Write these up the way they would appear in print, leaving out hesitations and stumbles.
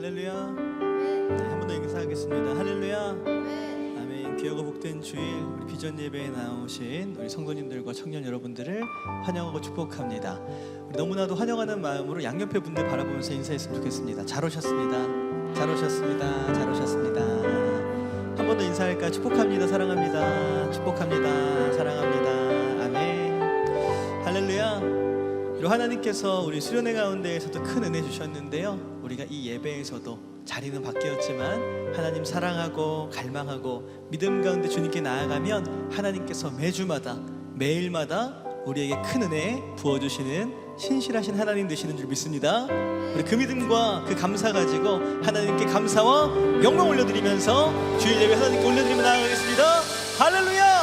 할렐루야. 네, 한 번 더 인사하겠습니다. 할렐루야. 아멘. 귀하고 복된 주일, 우리 비전 예배에 나오신 우리 성도님들과 청년 여러분들을 환영하고 축복합니다. 우리 너무나도 환영하는 마음으로 양옆에 분들 바라보면서 인사했으면 좋겠습니다. 잘 오셨습니다. 잘 오셨습니다. 잘 오셨습니다. 한 번 더 인사할까? 축복합니다. 사랑합니다. 축복합니다. 사랑합니다. 아멘. 할렐루야. 하나님께서 우리 수련회 가운데에서도 큰 은혜 주셨는데요, 우리가 이 예배에서도 자리는 바뀌었지만 하나님 사랑하고 갈망하고 믿음 가운데 주님께 나아가면 하나님께서 매주마다 매일마다 우리에게 큰 은혜 부어주시는 신실하신 하나님 되시는 줄 믿습니다. 우리 그 믿음과 그 감사 가지고 하나님께 감사와 영광 올려드리면서 주일 예배 하나님께 올려드리며 나아가겠습니다. 할렐루야.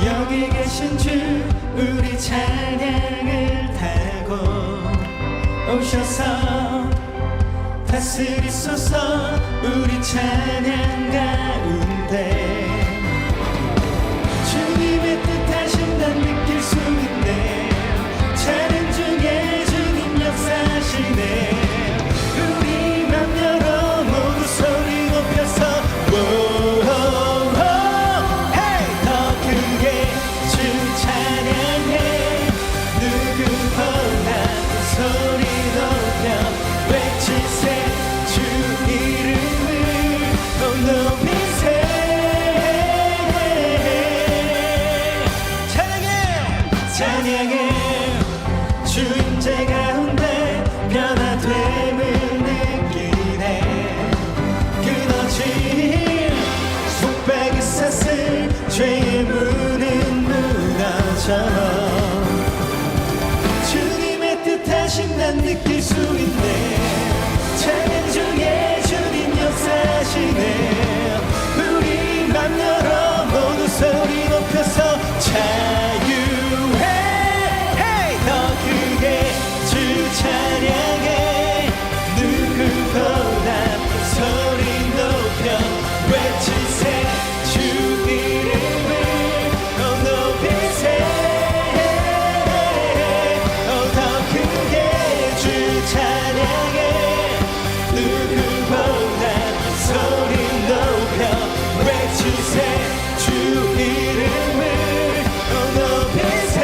여기 계신 주 우리 찬양을 타고 오셔서 다스리소서. 우리 찬양 가운데 주님의 뜻하신 난 느낄 수 있네. 찬양 중에 주님 역사하시네. 우리 맘 열어 모두 소리 높여서 주임제 가운데 변화됨을 느끼네. 끊어진 속박이 쌌을 죄의 문은 무너져 주님의 뜻하심 난 느낄 수 있네. 찬양 중에 주님 역사하시네. 우리 맘 열어 모두 소리 높여서 자유해. 찬양해. 누구보다 소리 높여 외치세. 주 이름을 높이세. 더 크게 주 찬양해. 누구보다 소리 높여 외치세. 주 이름을 높이세.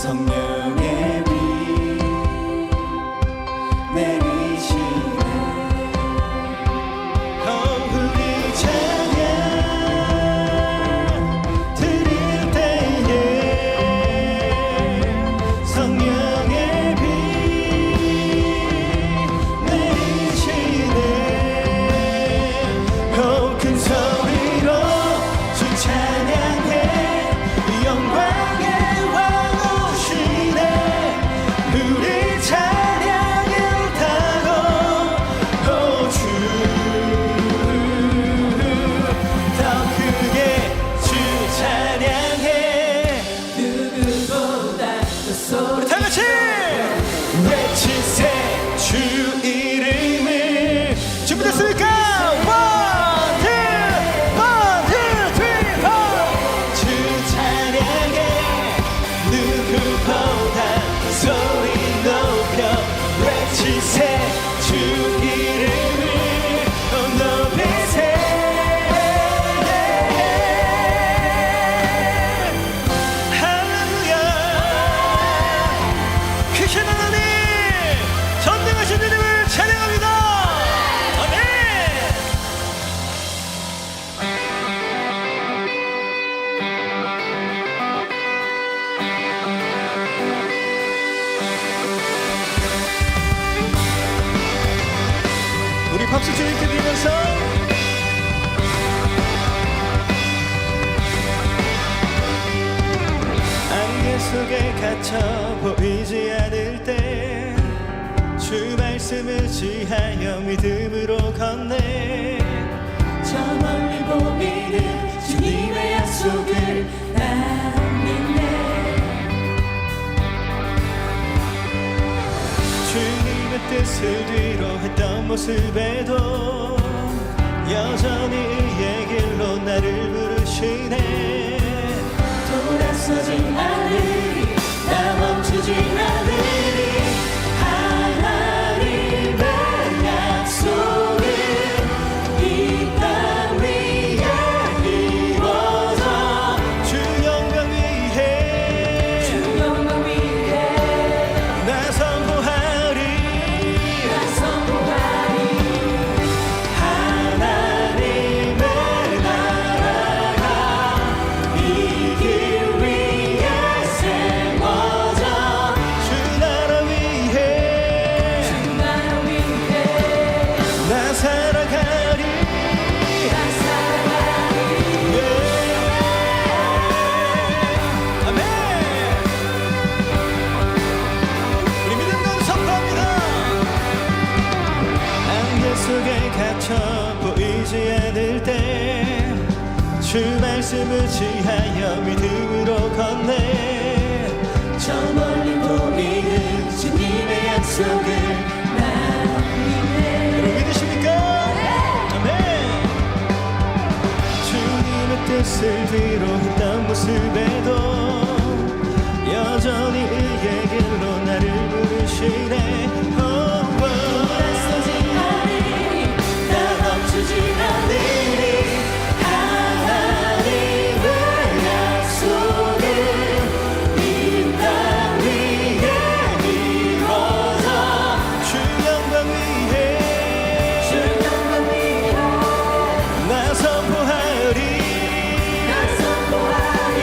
성령의 빛 내리시네. 우리 찬양 드릴 때에 성령의 빛 내리시네. 큰 소리로 주 찬양해. 영광의 우리 찬양을 타고 주 더 크게 주 찬양해. 누구보다 더 소리 다 같이 외치세. 주 이름을 준비됐습니까? 주 찬양해. 누구보다 소리 높여 외치세. 주 이름을 높이세. 할렐루야. 크신 하나님 전능하신 주님을 찬양합니다. 아멘. 우리 박수 주님께 드리면서 안개 속에 갇혀 보이지 말씀을 지하여 믿음으로 걷네. 저 멀리 보이는 주님의 약속을 난 믿네. 주님의 뜻을 뒤로 했던 모습에도 여전히 의의 길로 나를 부르시네. 돌아서지 않으리, 나 멈추지 않으리. 하나님의 약속은 이 땅 위에 이루어져. 주 영광 위에 주 영광 위에 나 선포하리. 나 선포하리. 하나님의 나라가 이 길 위에 세워져. 주 나라 위에 주 나라 위에 나 살아가리. 나 살아가리. 아멘. 우리 믿음으로 선포합니다. 안개 속에 갇혀 보이지 않을 때 주 말씀을 지하여 믿음으로 걷네. 저 멀리 보이는 주님의 약속을 난 믿네. 여러분 믿으십니까? 아멘. 주님의 뜻을 뒤로 했던 모습에도 여전히 의의 길로 나를 부르시네. 돌아서지 않으리, 나 멈추지 않으리. 하나님의 약속은 이 땅 위에 이루어져. 주 영광 위에 주 영광 위에 나 선포하리. 나 선포하리.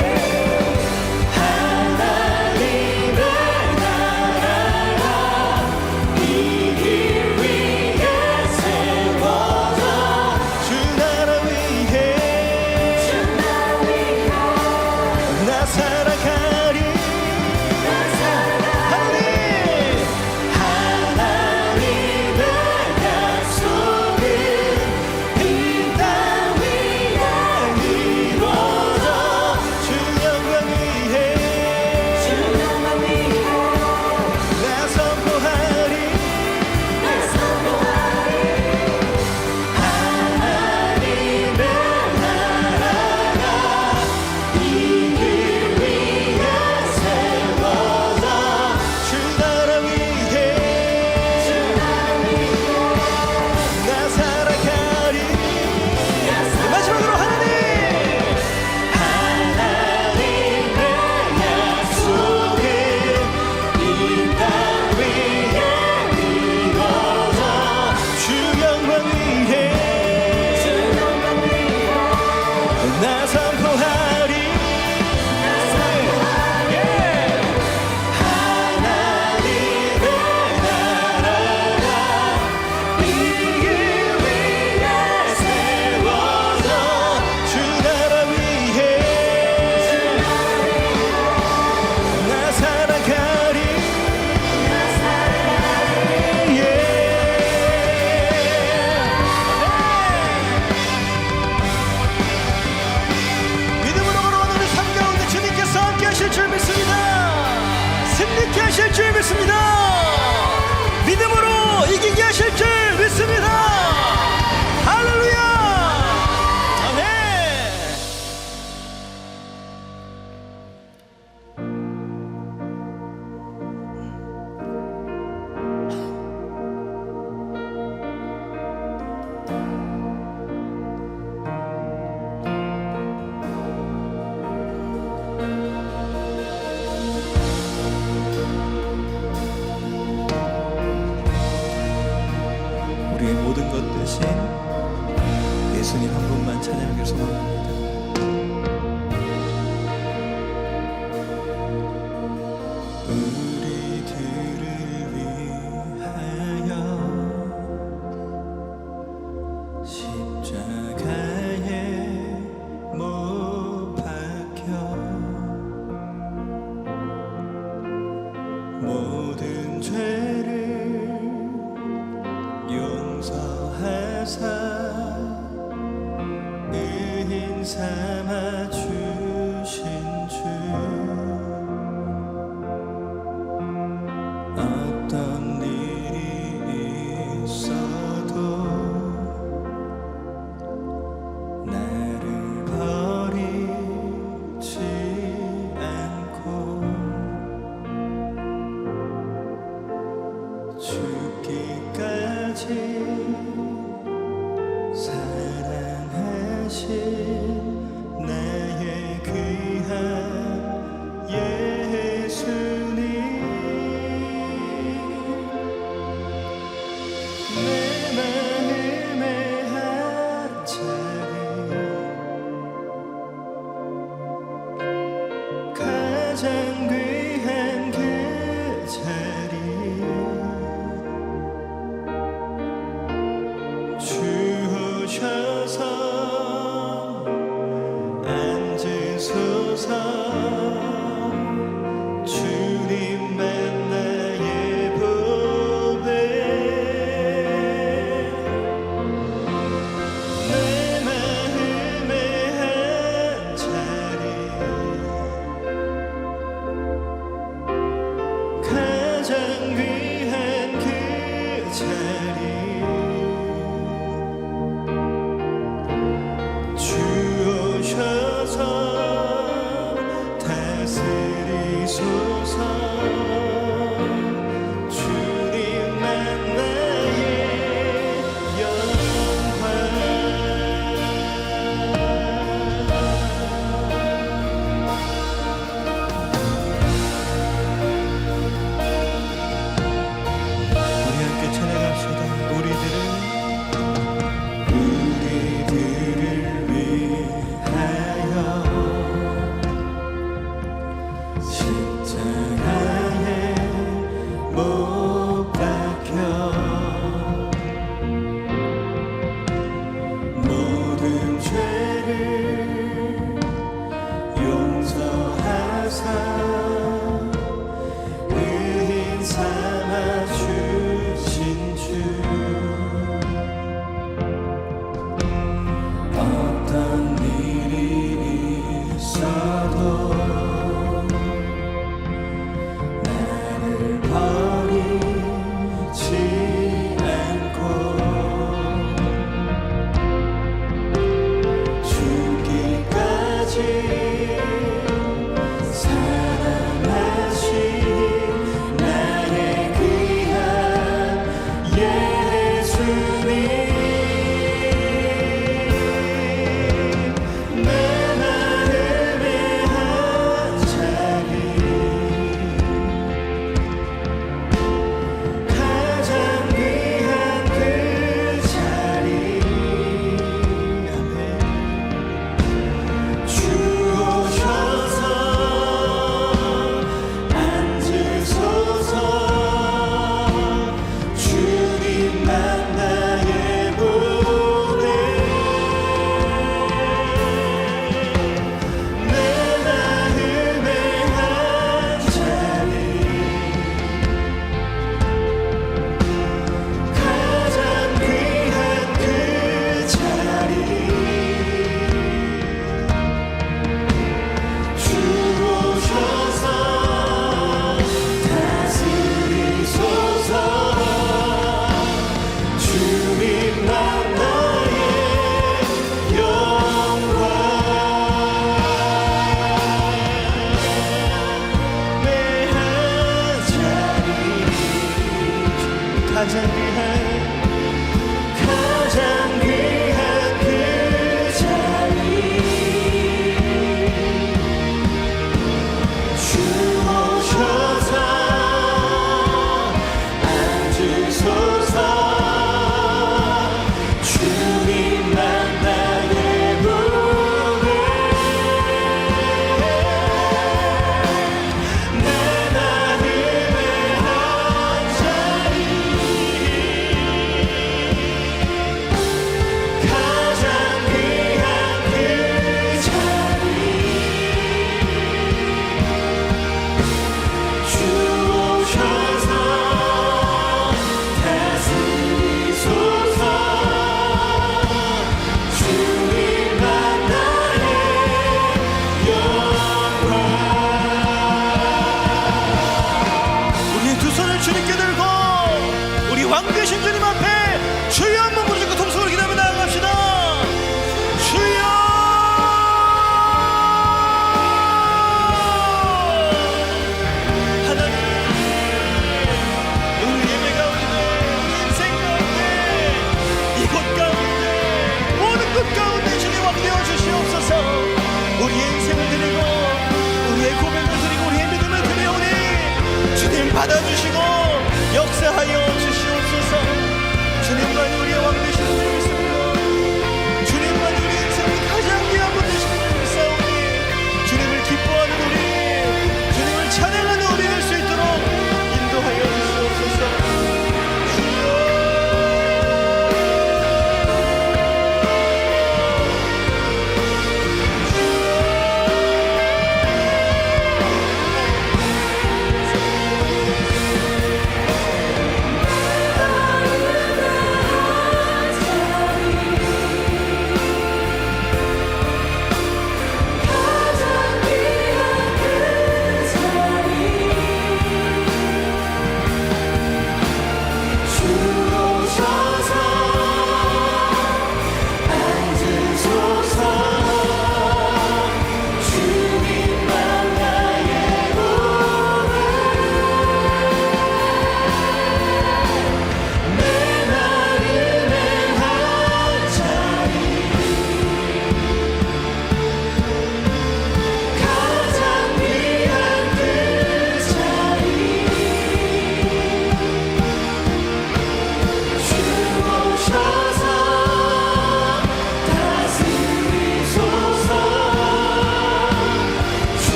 하나님의 나라가 이 길 위에 세워져. 주 나라 위에 주 나라 위에 나 살아가리. 나 살아가리. 하나님의 약속은 이 땅 위에 이루어져. 주 영광 위에 주 영광 위에 나 선포하리. 나 선포하리. 하나님의 나라가 이 길 위에 세워져. 주 나라 위에 주 나라 위에 나 살아가리. 나 살아가리. 마지막으로 하나님 하나님의 약속은 이 땅 위에 이루어져. 주 영광 위에 주 영광 위에 나 선포하리. 나 선포하리. 하나님의 나라가 이 길 위에 세워져. 주 나라 위에 나 살아가리. 나 살아가리. 믿음으로 걸어온 우리 삶 가운데 주님께서 함께 하실 줄 믿습니다. 승리케 하실 줄 믿습니다. 믿음으로 이기게 하실 줄 믿습니다. 할렐루야. 아멘. 우리의 모든 것 대신 예수님 한 분만 찬양하길 소망합니다. 우리들을 위하여 십자가에 못 박혀 모든 죄를 귀한 그 자리 주 오셔서 앉으소서 주님만 나의 보배 내 마음의 한 자리 가장 귀한 그 자리 주 오셔서 다스리소서 주님만 나의 영광 우리 함께 찬양합시다. 우리들을 위하여 십자가에 못 박혀 모든 죄를 용서하사 의인 삼아 주신 주 어떤 일이 있어도 나를 버리지 않고 죽기까지 사랑하신 나의 귀한 예수님 내 마음의 한 자리 가장 귀한 그 자리 아멘 주 오셔서 앉으소서 주님만 나의 보배 내 마음의 한 자리 가장 귀한 그 자리 주 오셔서 다스리소서 주님만 나의 영광 내 한 자리 가장 귀한 그 자리 주 오셔서 앉으소서 주님만 나의 보배 내 마음의 한 자리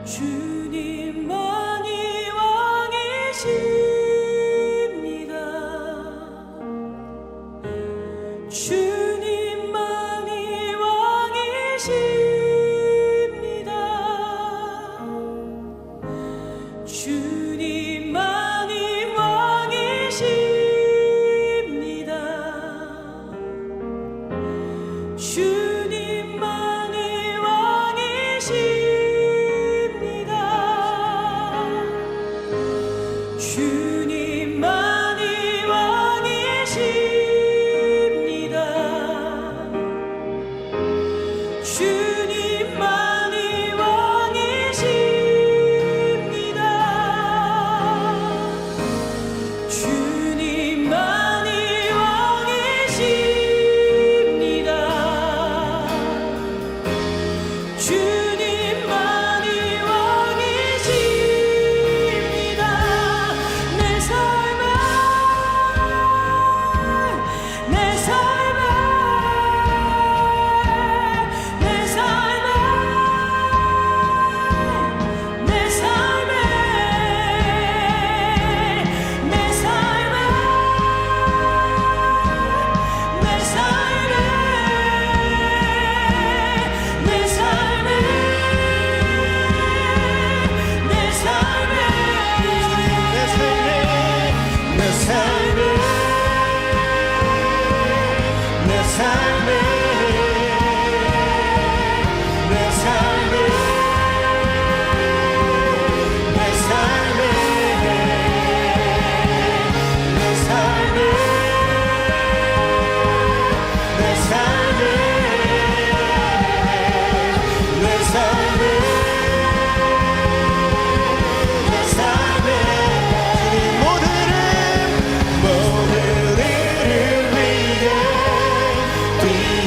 주님만이 왕이십니다. 주님만이 왕이십니다. 주님만이 왕이십니다. 주님만이 왕이십니다. 주님만이 왕이십니다. 주님만이 왕이십니다. 주님만이 왕이십니다. 주님만이 왕이십니다. 내 삶에 내 삶에 내 삶에 내 삶에 내 삶에 내 삶에 내 삶에 내 삶에 내 삶에 내 삶에 내 삶에 내 삶에 내 삶에 내 삶에 내 삶에 내 삶에 모든 이름 위에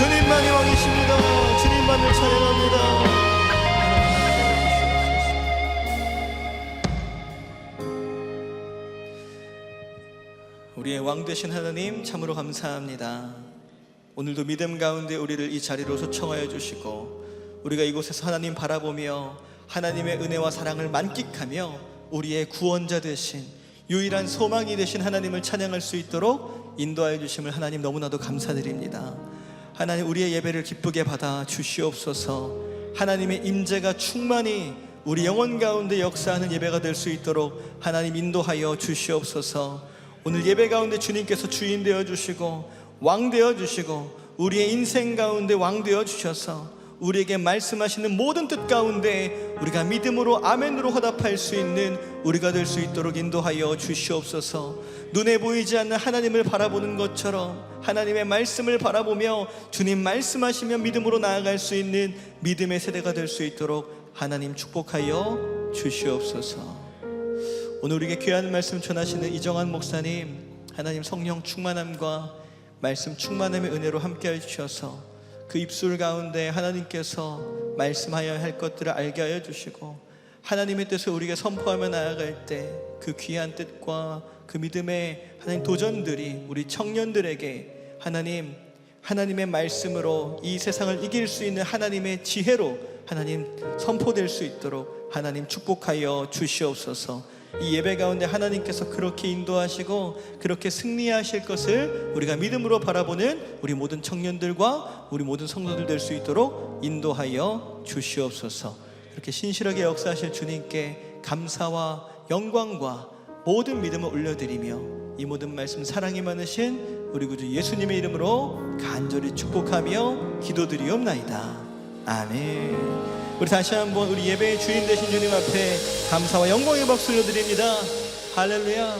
주님만이 왕이십니다. 주님만을 찬양합니다. 우리의 왕 되신 하나님 참으로 감사합니다. 오늘도 믿음 가운데 우리를 이 자리로 초청하여 주시고 우리가 이곳에서 하나님 바라보며 하나님의 은혜와 사랑을 만끽하며 우리의 구원자 되신 유일한 소망이 되신 하나님을 찬양할 수 있도록 인도하여 주심을 하나님 너무나도 감사드립니다. 하나님, 우리의 예배를 기쁘게 받아 주시옵소서. 하나님의 임재가 충만히 우리 영혼 가운데 역사하는 예배가 될 수 있도록 하나님 인도하여 주시옵소서. 오늘 예배 가운데 주님께서 주인 되어 주시고 왕 되어 주시고 우리의 인생 가운데 왕 되어 주셔서 우리에게 말씀하시는 모든 뜻 가운데 우리가 믿음으로 아멘으로 화답할 수 있는 우리가 될 수 있도록 인도하여 주시옵소서. 눈에 보이지 않는 하나님을 바라보는 것처럼 하나님의 말씀을 바라보며 주님 말씀하시며 믿음으로 나아갈 수 있는 믿음의 세대가 될 수 있도록 하나님 축복하여 주시옵소서. 오늘 우리에게 귀한 말씀 전하시는 이정환 목사님, 하나님 성령 충만함과 말씀 충만함의 은혜로 함께해 주셔서 그 입술 가운데 하나님께서 말씀하여야 할 것들을 알게 하여 주시고 하나님의 뜻을 우리가 선포하며 나아갈 때 그 귀한 뜻과 그 믿음의 하나님 도전들이 우리 청년들에게 하나님의 말씀으로 이 세상을 이길 수 있는 하나님의 지혜로 하나님 선포될 수 있도록 하나님 축복하여 주시옵소서. 이 예배 가운데 하나님께서 그렇게 인도하시고 그렇게 승리하실 것을 우리가 믿음으로 바라보는 우리 모든 청년들과 우리 모든 성도들 될 수 있도록 인도하여 주시옵소서. 이렇게 신실하게 역사하실 주님께 감사와 영광과 모든 믿음을 올려드리며 이 모든 말씀 사랑이 많으신 우리 구주 예수님의 이름으로 간절히 축복하며 기도드리옵나이다. 아멘. 우리 다시 한번 우리 예배의 주인 되신 주님 앞에 감사와 영광의 박수 올려드립니다. 할렐루야.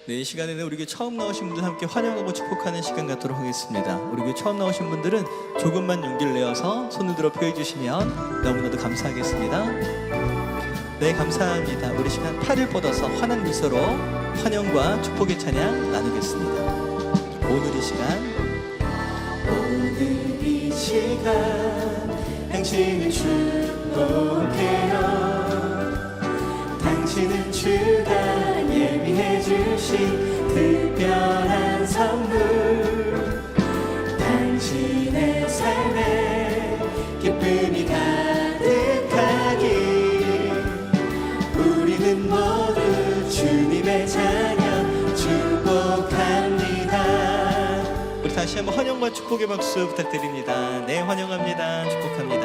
네, 이 시간에는 우리 교회 처음 나오신 분들 함께 환영하고 축복하는 시간 갖도록 하겠습니다. 우리 교회 처음 나오신 분들은 조금만 용기를 내어서 손을 들어 표해 주시면 너무나도 감사하겠습니다. 네, 감사합니다. 우리 시간 팔을 뻗어서 환한 미소로 환영과 축복의 찬양 나누겠습니다. 오늘 이 시간 당신을 축복해요. 당신은 주가 예비해 주신 특별한 선물, 당신의 삶에 기쁨이 가득하기 우리는 모두 주님의 자녀 축복합니다. 우리 다시 한번 환영과 축복의 박수 부탁드립니다. 네, 환영합니다. 축복합니다.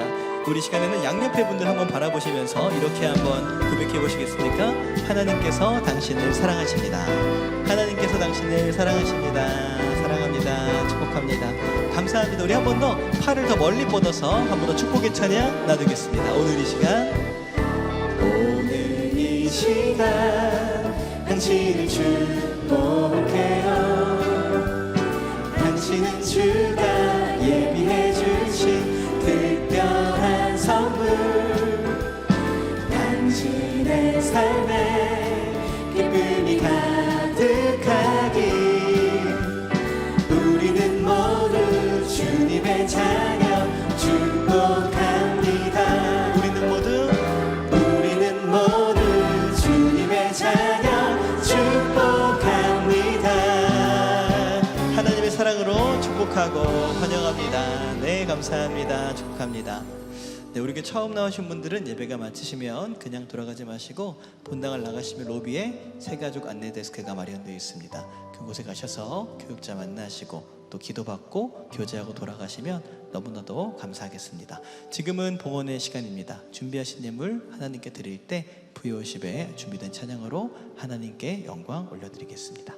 우리 시간에는 양옆에 분들 한번 바라보시면서 이렇게 한번 고백해 보시겠습니까? 하나님께서 당신을 사랑하십니다. 하나님께서 당신을 사랑하십니다. 사랑합니다. 축복합니다. 감사합니다. 우리 한 번 더 팔을 더 멀리 뻗어서 한 번 더 축복의 찬양 나누겠습니다. 오늘 이 시간 당신을 축복해요. 당신은 주가 예비해 주신 특별한 선물, 당신의 삶에 기쁨이 가득하기 우리는 모두 주님의 자녀 축복합니다. 우리는 모두 주님의 자녀 축복합니다. 하나님의 사랑으로 축복하고 환영합니다. 네, 감사합니다. 축복합니다. 네, 우리 교회 처음 나오신 분들은 예배가 마치시면 그냥 돌아가지 마시고 본당을 나가시면 로비에 새가족 안내 데스크가 마련되어 있습니다. 그곳에 가셔서 교육자 만나시고 또 기도받고 교제하고 돌아가시면 너무나도 감사하겠습니다. 지금은 봉헌의 시간입니다. 준비하신 예물 하나님께 드릴 때 부요십에 준비된 찬양으로 하나님께 영광 올려드리겠습니다.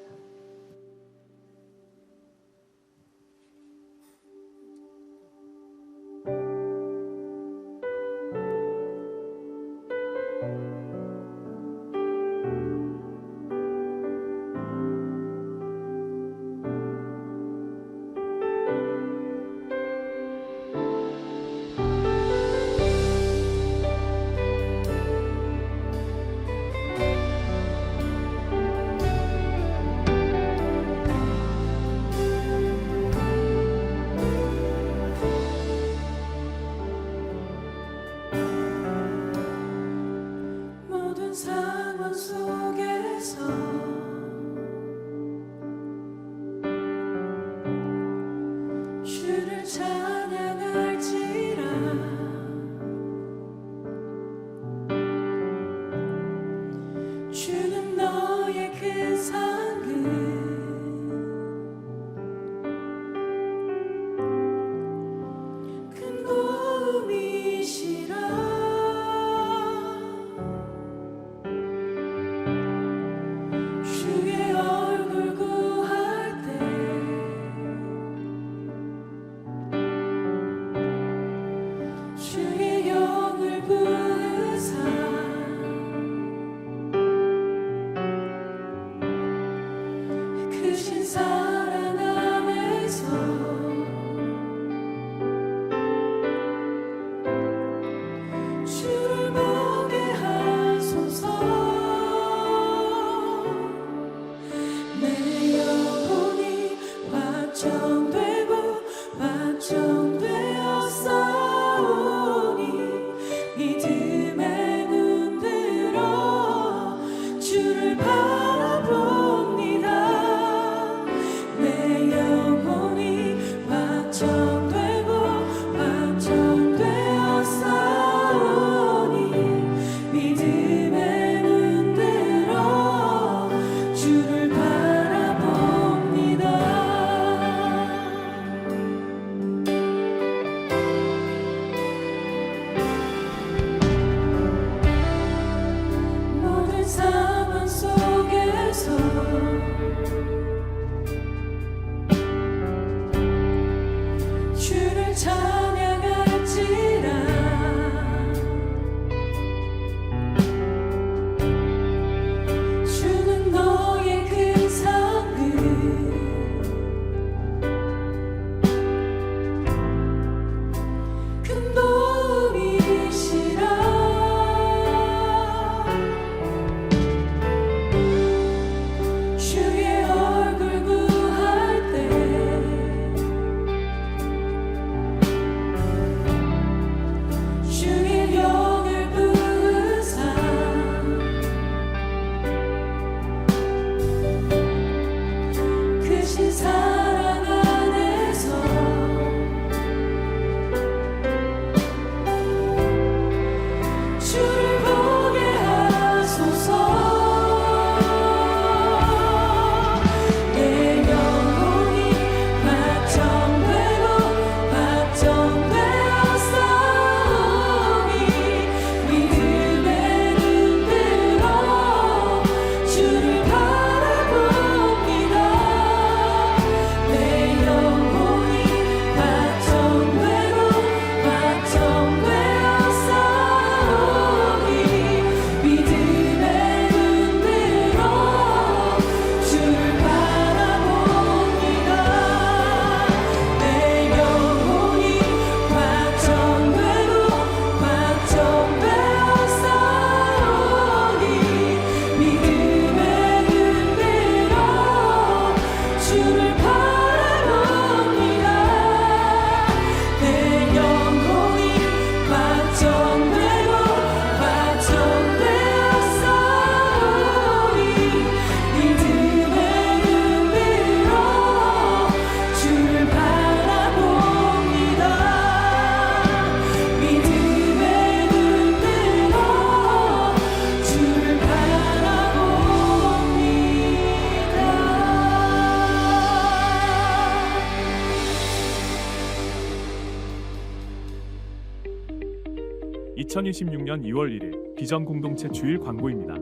2026년 2월 1일 비전 공동체 주일 광고입니다.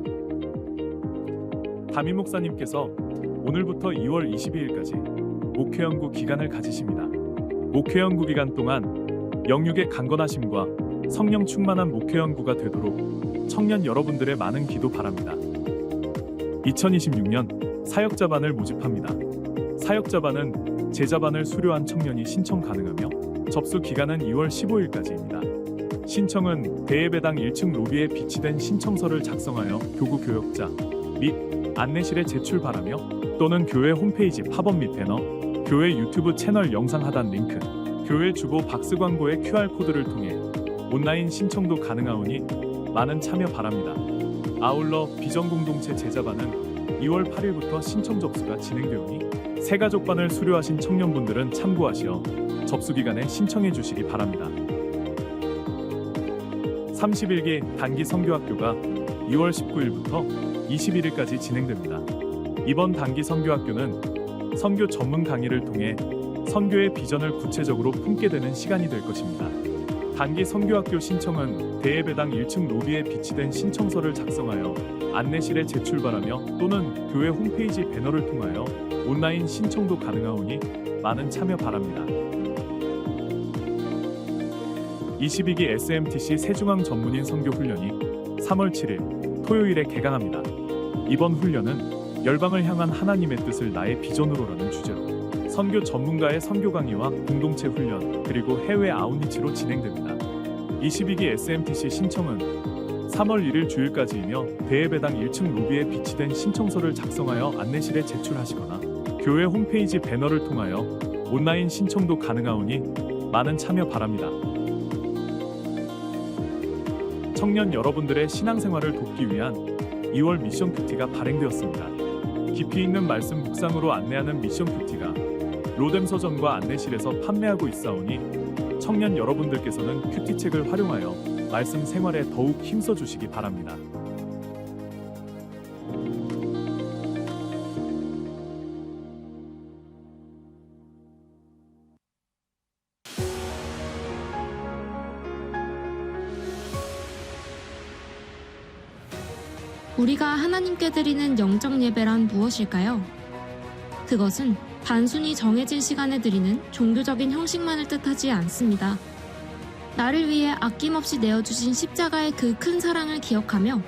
담임 목사님께서 오늘부터 2월 22일까지 목회 연구 기간을 가지십니다. 목회 연구 기간 동안 영육의 강건하심과 성령 충만한 목회 연구가 되도록 청년 여러분들의 많은 기도 바랍니다. 2026년 사역자반을 모집합니다. 사역자반은 제자반을 수료한 청년이 신청 가능하며 접수 기간은 2월 15일까지입니다. 신청은 대예배당 1층 로비에 비치된 신청서를 작성하여 교구 교역자 및 안내실에 제출 바라며 또는 교회 홈페이지 팝업 및 배너, 교회 유튜브 채널 영상 하단 링크, 교회 주보 박스 광고의 QR코드를 통해 온라인 신청도 가능하오니 많은 참여 바랍니다. 아울러 비전 공동체 제자반은 2월 8일부터 신청 접수가 진행되오니 새가족반을 수료하신 청년분들은 참고하시어 접수 기간에 신청해 주시기 바랍니다. 31기 단기 선교학교가 2월 19일부터 21일까지 진행됩니다. 이번 단기 선교학교는 선교 전문 강의를 통해 선교의 비전을 구체적으로 품게 되는 시간이 될 것입니다. 단기 선교학교 신청은 대예배당 1층 로비에 비치된 신청서를 작성하여 안내실에 제출 바라며 또는 교회 홈페이지 배너를 통하여 온라인 신청도 가능하오니 많은 참여 바랍니다. 22기 SMTC 세중앙 전문인 선교 훈련이 3월 7일 토요일에 개강합니다. 이번 훈련은 열방을 향한 하나님의 뜻을 나의 비전으로라는 주제로 선교 전문가의 선교 강의와 공동체 훈련 그리고 해외 아웃리치로 진행됩니다. 22기 SMTC 신청은 3월 1일 주일까지이며 대예배당 1층 로비에 비치된 신청서를 작성하여 안내실에 제출하시거나 교회 홈페이지 배너를 통하여 온라인 신청도 가능하오니 많은 참여 바랍니다. 청년 여러분들의 신앙생활을 돕기 위한 2월 미션 큐티가 발행되었습니다. 깊이 있는 말씀 묵상으로 안내하는 미션 큐티가 로뎀 서점과 안내실에서 판매하고 있사오니 청년 여러분들께서는 큐티책을 활용하여 말씀 생활에 더욱 힘써 주시기 바랍니다. 우리가 하나님께 드리는 영적 예배란 무엇일까요? 그것은 단순히 정해진 시간에 드리는 종교적인 형식만을 뜻하지 않습니다. 나를 위해 아낌없이 내어주신 십자가의 그 큰 사랑을 기억하며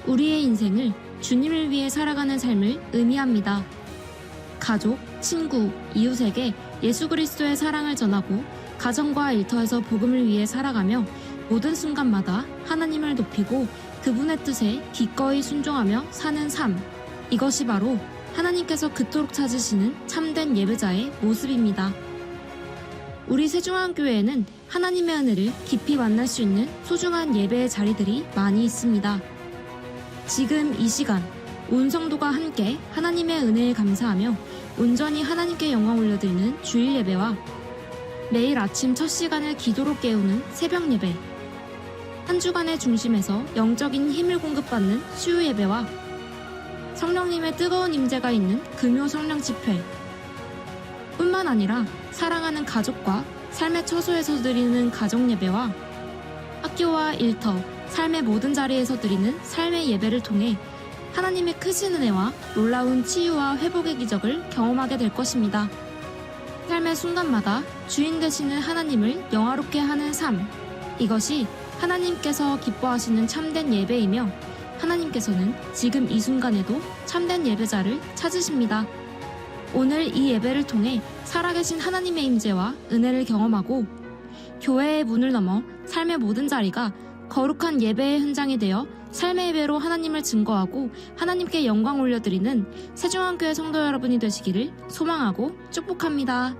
우리의 인생을 주님을 위해 살아가는 삶을 의미합니다. 가족, 친구, 이웃에게 예수 그리스도의 사랑을 전하고 가정과 일터에서 복음을 위해 살아가며 모든 순간마다 하나님을 높이고 그분의 뜻에 기꺼이 순종하며 사는 삶. 이것이 바로 하나님께서 그토록 찾으시는 참된 예배자의 모습입니다. 우리 세중앙교회에는 하나님의 은혜를 깊이 만날 수 있는 소중한 예배의 자리들이 많이 있습니다. 지금 이 시간 온 성도가 함께 하나님의 은혜에 감사하며 온전히 하나님께 영광 올려드리는 주일 예배와 매일 아침 첫 시간을 기도로 깨우는 새벽 예배, 한 주간의 중심에서 영적인 힘을 공급받는 수요 예배와 성령님의 뜨거운 임재가 있는 금요 성령 집회 뿐만 아니라 사랑하는 가족과 삶의 처소에서 드리는 가정 예배와 학교와 일터, 삶의 모든 자리에서 드리는 삶의 예배를 통해 하나님의 크신 은혜와 놀라운 치유와 회복의 기적을 경험하게 될 것입니다. 삶의 순간마다 주인 되시는 하나님을 영화롭게 하는 삶, 이것이 하나님께서 기뻐하시는 참된 예배이며 하나님께서는 지금 이 순간에도 참된 예배자를 찾으십니다. 오늘 이 예배를 통해 살아계신 하나님의 임재와 은혜를 경험하고 교회의 문을 넘어 삶의 모든 자리가 거룩한 예배의 현장이 되어 삶의 예배로 하나님을 증거하고 하나님께 영광 올려드리는 세중앙교회 성도 여러분이 되시기를 소망하고 축복합니다.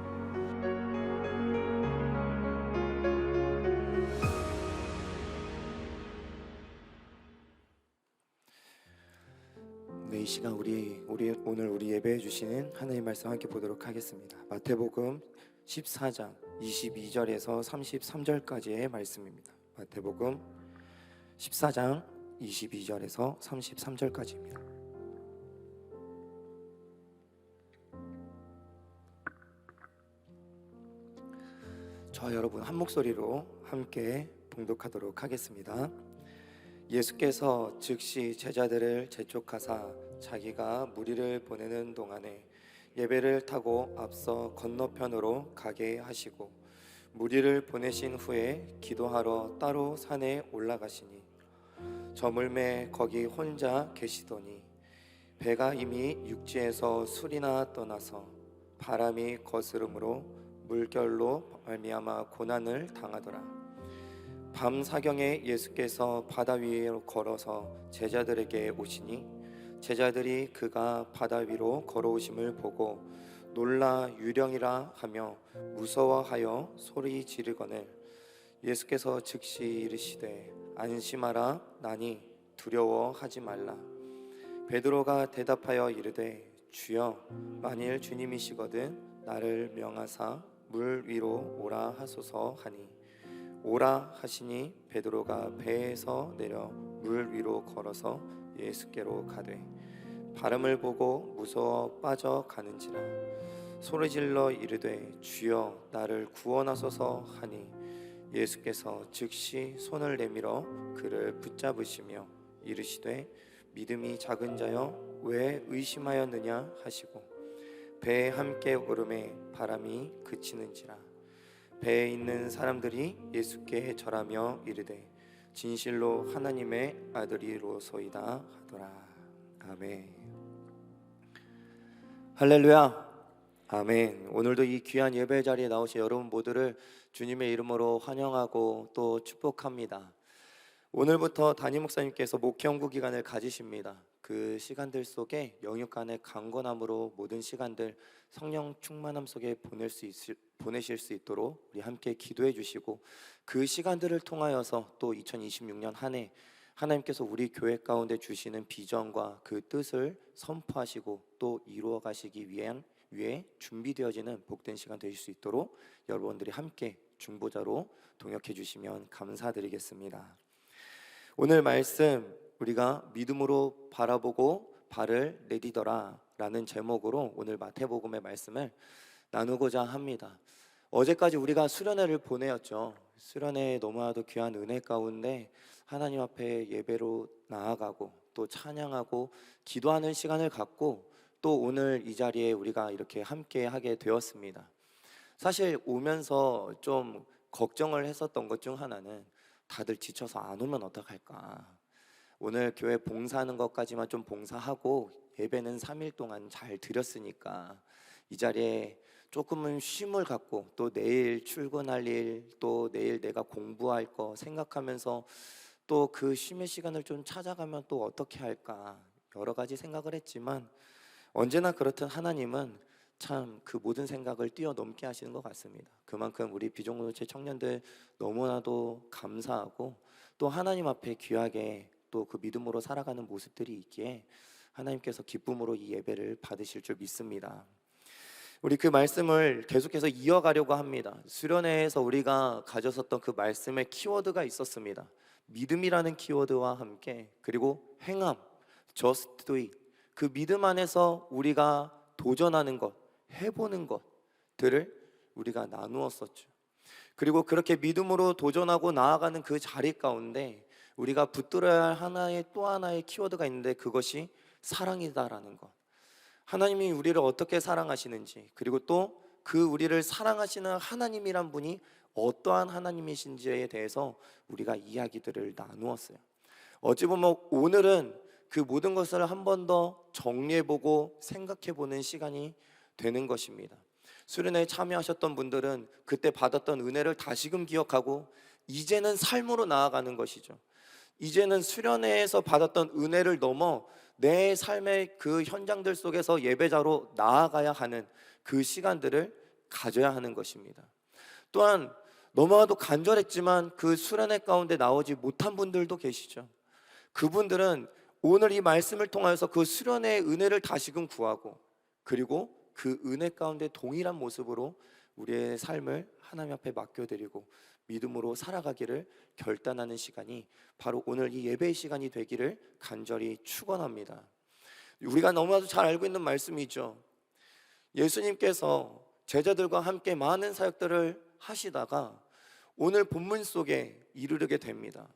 네, 이 시간 오늘 우리 예배해 주시는 하나님 말씀 함께 보도록 하겠습니다. 마태복음 14장 22절에서 33절까지의 말씀입니다. 마태복음 14장 22절에서 33절까지입니다. 저와 여러분 한 목소리로 함께 봉독하도록 하겠습니다. 예수께서 즉시 제자들을 재촉하사 자기가 무리를 보내는 동안에 예배를 타고 앞서 건너편으로 가게 하시고 무리를 보내신 후에 기도하러 따로 산에 올라가시니 저물매 거기 혼자 계시더니 배가 이미 육지에서 술이나 떠나서 바람이 거스름으로 물결로 말미암아 고난을 당하더라. 밤 사경에 예수께서 바다 위로 걸어서 제자들에게 오시니 제자들이 그가 바다 위로 걸어오심을 보고 놀라 유령이라 하며 무서워하여 소리 지르거늘 예수께서 즉시 이르시되 안심하라 나니 두려워하지 말라. 베드로가 대답하여 이르되 주여 만일 주님이시거든 나를 명하사 물 위로 오라 하소서 하니 오라 하시니 베드로가 배에서 내려 물 위로 걸어서 예수께로 가되 바람을 보고 무서워 빠져가는지라 소리질러 이르되 주여 나를 구원하소서 하니 예수께서 즉시 손을 내밀어 그를 붙잡으시며 이르시되 믿음이 작은 자여 왜 의심하였느냐 하시고 배에 함께 오름에 바람이 그치는지라 배에 있는 사람들이 예수께 절하며 이르되 진실로 하나님의 아들이로소이다 하더라. 아멘. 할렐루야. 아멘. 오늘도 이 귀한 예배 자리에 나오신 여러분 모두를 주님의 이름으로 환영하고 또 축복합니다. 오늘부터 담임 목사님께서 목회연구 기간을 가지십니다. 그 시간들 속에 영육간의 강건함으로 모든 시간들 성령 충만함 속에 보내실 수 있도록 우리 함께 기도해 주시고 그 시간들을 통하여서 또 2026년 한 해 하나님께서 우리 교회 가운데 주시는 비전과 그 뜻을 선포하시고 또 이루어 가시기 위해 준비되어지는 복된 시간 되실 수 있도록 여러분들이 함께 중보자로 동역해 주시면 감사드리겠습니다. 오늘 말씀 우리가 믿음으로 바라보고 발을 내디더라 라는 제목으로 오늘 마태복음의 말씀을 나누고자 합니다. 어제까지 우리가 수련회를 보내었죠. 수련회에 너무나도 귀한 은혜 가운데 하나님 앞에 예배로 나아가고 또 찬양하고 기도하는 시간을 갖고 또 오늘 이 자리에 우리가 이렇게 함께 하게 되었습니다. 사실 오면서 좀 걱정을 했었던 것 중 하나는 다들 지쳐서 안 오면 어떡할까. 오늘 교회 봉사하는 것까지만 좀 봉사하고 예배는 3일 동안 잘 드렸으니까 이 자리에 조금은 쉼을 갖고 또 내일 출근할 일, 또 내일 내가 공부할 거 생각하면서 또 그 쉼의 시간을 좀 찾아가면 또 어떻게 할까 여러 가지 생각을 했지만 언제나 그렇듯 하나님은 참 그 모든 생각을 뛰어넘게 하시는 것 같습니다. 그만큼 우리 비전공동체 청년들 너무나도 감사하고 또 하나님 앞에 귀하게 또 그 믿음으로 살아가는 모습들이 있기에 하나님께서 기쁨으로 이 예배를 받으실 줄 믿습니다. 우리 그 말씀을 계속해서 이어가려고 합니다. 수련회에서 우리가 가졌었던 그 말씀의 키워드가 있었습니다. 믿음이라는 키워드와 함께 그리고 행함, just do it. 그 믿음 안에서 우리가 도전하는 것, 해보는 것들을 우리가 나누었었죠. 그리고 그렇게 믿음으로 도전하고 나아가는 그 자리 가운데 우리가 붙들어야 할 하나의 또 하나의 키워드가 있는데 그것이 사랑이다라는 것. 하나님이 우리를 어떻게 사랑하시는지 그리고 또 그 우리를 사랑하시는 하나님이란 분이 어떠한 하나님이신지에 대해서 우리가 이야기들을 나누었어요. 어찌 보면 오늘은 그 모든 것을 한 번 더 정리해보고 생각해보는 시간이 되는 것입니다. 수련회에 참여하셨던 분들은 그때 받았던 은혜를 다시금 기억하고 이제는 삶으로 나아가는 것이죠. 이제는 수련회에서 받았던 은혜를 넘어 내 삶의 그 현장들 속에서 예배자로 나아가야 하는 그 시간들을 가져야 하는 것입니다. 또한 너무나도 간절했지만 그 수련회 가운데 나오지 못한 분들도 계시죠. 그분들은 오늘 이 말씀을 통하여서 그 수련회의 은혜를 다시금 구하고 그리고 그 은혜 가운데 동일한 모습으로 우리의 삶을 하나님 앞에 맡겨드리고 믿음으로 살아가기를 결단하는 시간이 바로 오늘 이 예배의 시간이 되기를 간절히 축원합니다. 우리가 너무나도 잘 알고 있는 말씀이죠. 예수님께서 제자들과 함께 많은 사역들을 하시다가 오늘 본문 속에 이르게 됩니다.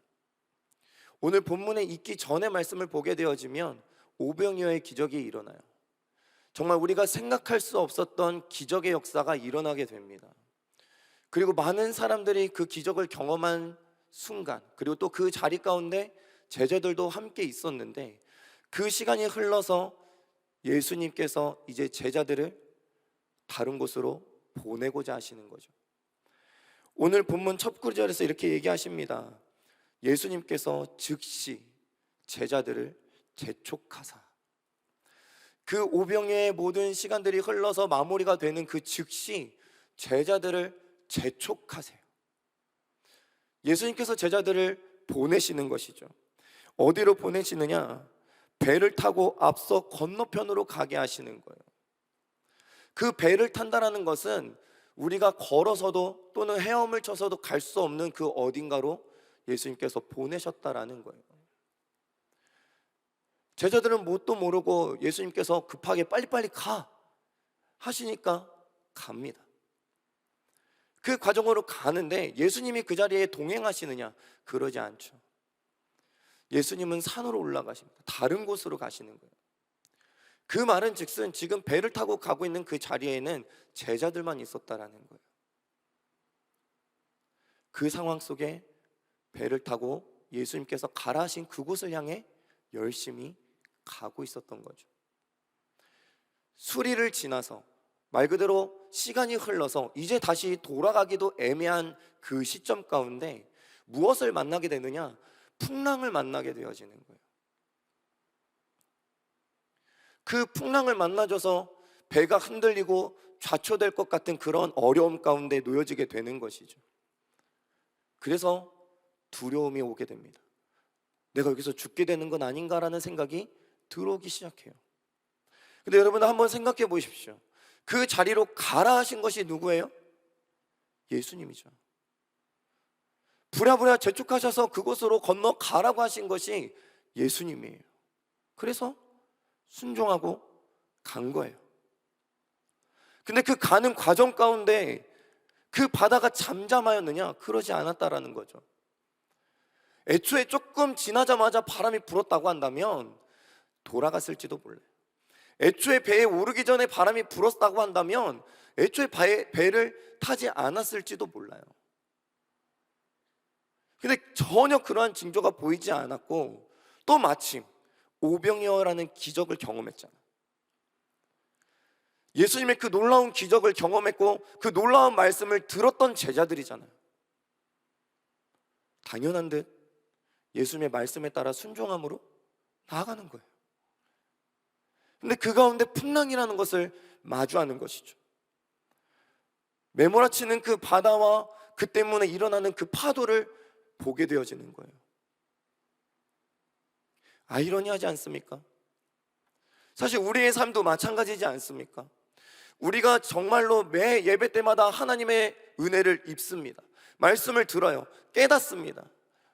오늘 본문에 있기 전의 말씀을 보게 되어지면 오병이어의 기적이 일어나요. 정말 우리가 생각할 수 없었던 기적의 역사가 일어나게 됩니다. 그리고 많은 사람들이 그 기적을 경험한 순간, 그리고 또 그 자리 가운데 제자들도 함께 있었는데, 그 시간이 흘러서 예수님께서 이제 제자들을 다른 곳으로 보내고자 하시는 거죠. 오늘 본문 첫 구절에서 이렇게 얘기하십니다. 예수님께서 즉시 제자들을 재촉하사. 그 오병이어의 모든 시간들이 흘러서 마무리가 되는 그 즉시 제자들을 재촉하세요. 예수님께서 제자들을 보내시는 것이죠. 어디로 보내시느냐? 배를 타고 앞서 건너편으로 가게 하시는 거예요. 그 배를 탄다라는 것은 우리가 걸어서도 또는 헤엄을 쳐서도 갈 수 없는 그 어딘가로 예수님께서 보내셨다라는 거예요. 제자들은 뭣도 모르고 예수님께서 급하게 빨리빨리 가 하시니까 갑니다. 그 과정으로 가는데 예수님이 그 자리에 동행하시느냐? 그러지 않죠. 예수님은 산으로 올라가십니다. 다른 곳으로 가시는 거예요. 그 말은 즉슨 지금 배를 타고 가고 있는 그 자리에는 제자들만 있었다라는 거예요. 그 상황 속에 배를 타고 예수님께서 가라 하신 그곳을 향해 열심히 가고 있었던 거죠. 수리를 지나서 말 그대로 시간이 흘러서 이제 다시 돌아가기도 애매한 그 시점 가운데 무엇을 만나게 되느냐? 풍랑을 만나게 되어지는 거예요. 그 풍랑을 만나줘서 배가 흔들리고 좌초될 것 같은 그런 어려움 가운데 놓여지게 되는 것이죠. 그래서 두려움이 오게 됩니다. 내가 여기서 죽게 되는 건 아닌가라는 생각이 들어오기 시작해요. 근데 여러분 한번 생각해 보십시오. 그 자리로 가라 하신 것이 누구예요? 예수님이죠. 부랴부랴 재촉하셔서 그곳으로 건너가라고 하신 것이 예수님이에요. 그래서 순종하고 간 거예요. 근데 그 가는 과정 가운데 그 바다가 잠잠하였느냐? 그러지 않았다라는 거죠. 애초에 조금 지나자마자 바람이 불었다고 한다면 돌아갔을지도 몰라요. 애초에 배에 오르기 전에 바람이 불었다고 한다면 애초에 배를 타지 않았을지도 몰라요. 근데 전혀 그러한 징조가 보이지 않았고 또 마침 오병이어라는 기적을 경험했잖아요. 예수님의 그 놀라운 기적을 경험했고 그 놀라운 말씀을 들었던 제자들이잖아요. 당연한 듯 예수님의 말씀에 따라 순종함으로 나아가는 거예요. 근데 그 가운데 풍랑이라는 것을 마주하는 것이죠. 메몰아치는 그 바다와 그 때문에 일어나는 그 파도를 보게 되어지는 거예요. 아이러니하지 않습니까? 사실 우리의 삶도 마찬가지지 않습니까? 우리가 정말로 매 예배 때마다 하나님의 은혜를 입습니다. 말씀을 들어요. 깨닫습니다.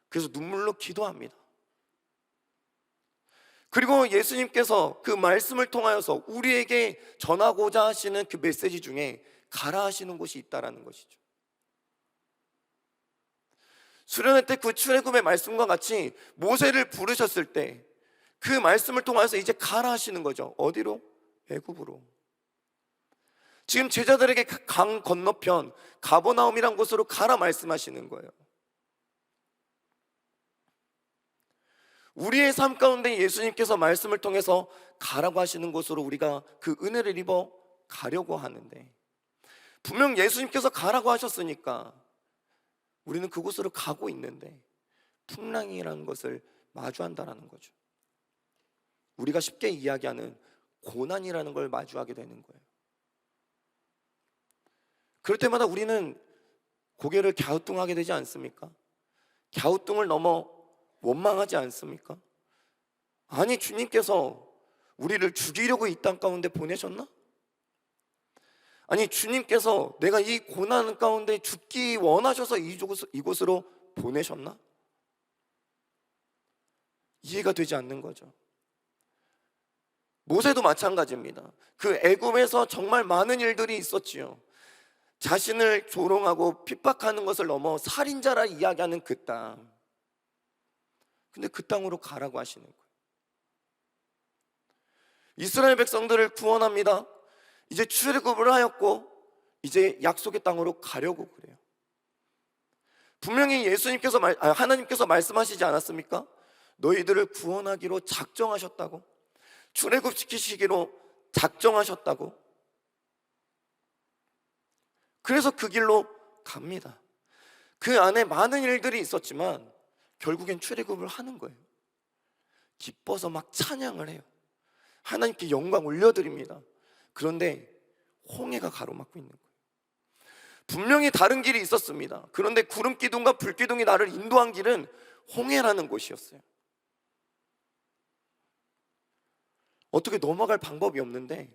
그래서 눈물로 기도합니다. 그리고 예수님께서 그 말씀을 통하여서 우리에게 전하고자 하시는 그 메시지 중에 가라 하시는 곳이 있다라는 것이죠. 수련회 때 그 출애굽의 말씀과 같이 모세를 부르셨을 때 그 말씀을 통해서 이제 가라 하시는 거죠. 어디로? 애굽으로. 지금 제자들에게 강 건너편 가버나움이란 곳으로 가라 말씀하시는 거예요. 우리의 삶 가운데 예수님께서 말씀을 통해서 가라고 하시는 곳으로 우리가 그 은혜를 입어 가려고 하는데 분명 예수님께서 가라고 하셨으니까 우리는 그곳으로 가고 있는데 풍랑이라는 것을 마주한다는 거죠. 우리가 쉽게 이야기하는 고난이라는 걸 마주하게 되는 거예요. 그럴 때마다 우리는 고개를 갸우뚱하게 되지 않습니까? 갸우뚱을 넘어 원망하지 않습니까? 아니 주님께서 우리를 죽이려고 이 땅 가운데 보내셨나? 아니 주님께서 내가 이 고난 가운데 죽기 원하셔서 이곳으로 보내셨나? 이해가 되지 않는 거죠. 모세도 마찬가지입니다. 그 애굽에서 정말 많은 일들이 있었지요. 자신을 조롱하고 핍박하는 것을 넘어 살인자라 이야기하는 그 땅. 근데 그 땅으로 가라고 하시는 거예요. 이스라엘 백성들을 구원합니다. 이제 출애굽을 하였고 이제 약속의 땅으로 가려고 그래요. 분명히 하나님께서 말씀하시지 않았습니까? 너희들을 구원하기로 작정하셨다고, 출애굽시키시기로 작정하셨다고. 그래서 그 길로 갑니다. 그 안에 많은 일들이 있었지만 결국엔 출애굽을 하는 거예요. 기뻐서 막 찬양을 해요. 하나님께 영광 올려드립니다. 그런데 홍해가 가로막고 있는 거예요. 분명히 다른 길이 있었습니다. 그런데 구름 기둥과 불 기둥이 나를 인도한 길은 홍해라는 곳이었어요. 어떻게 넘어갈 방법이 없는데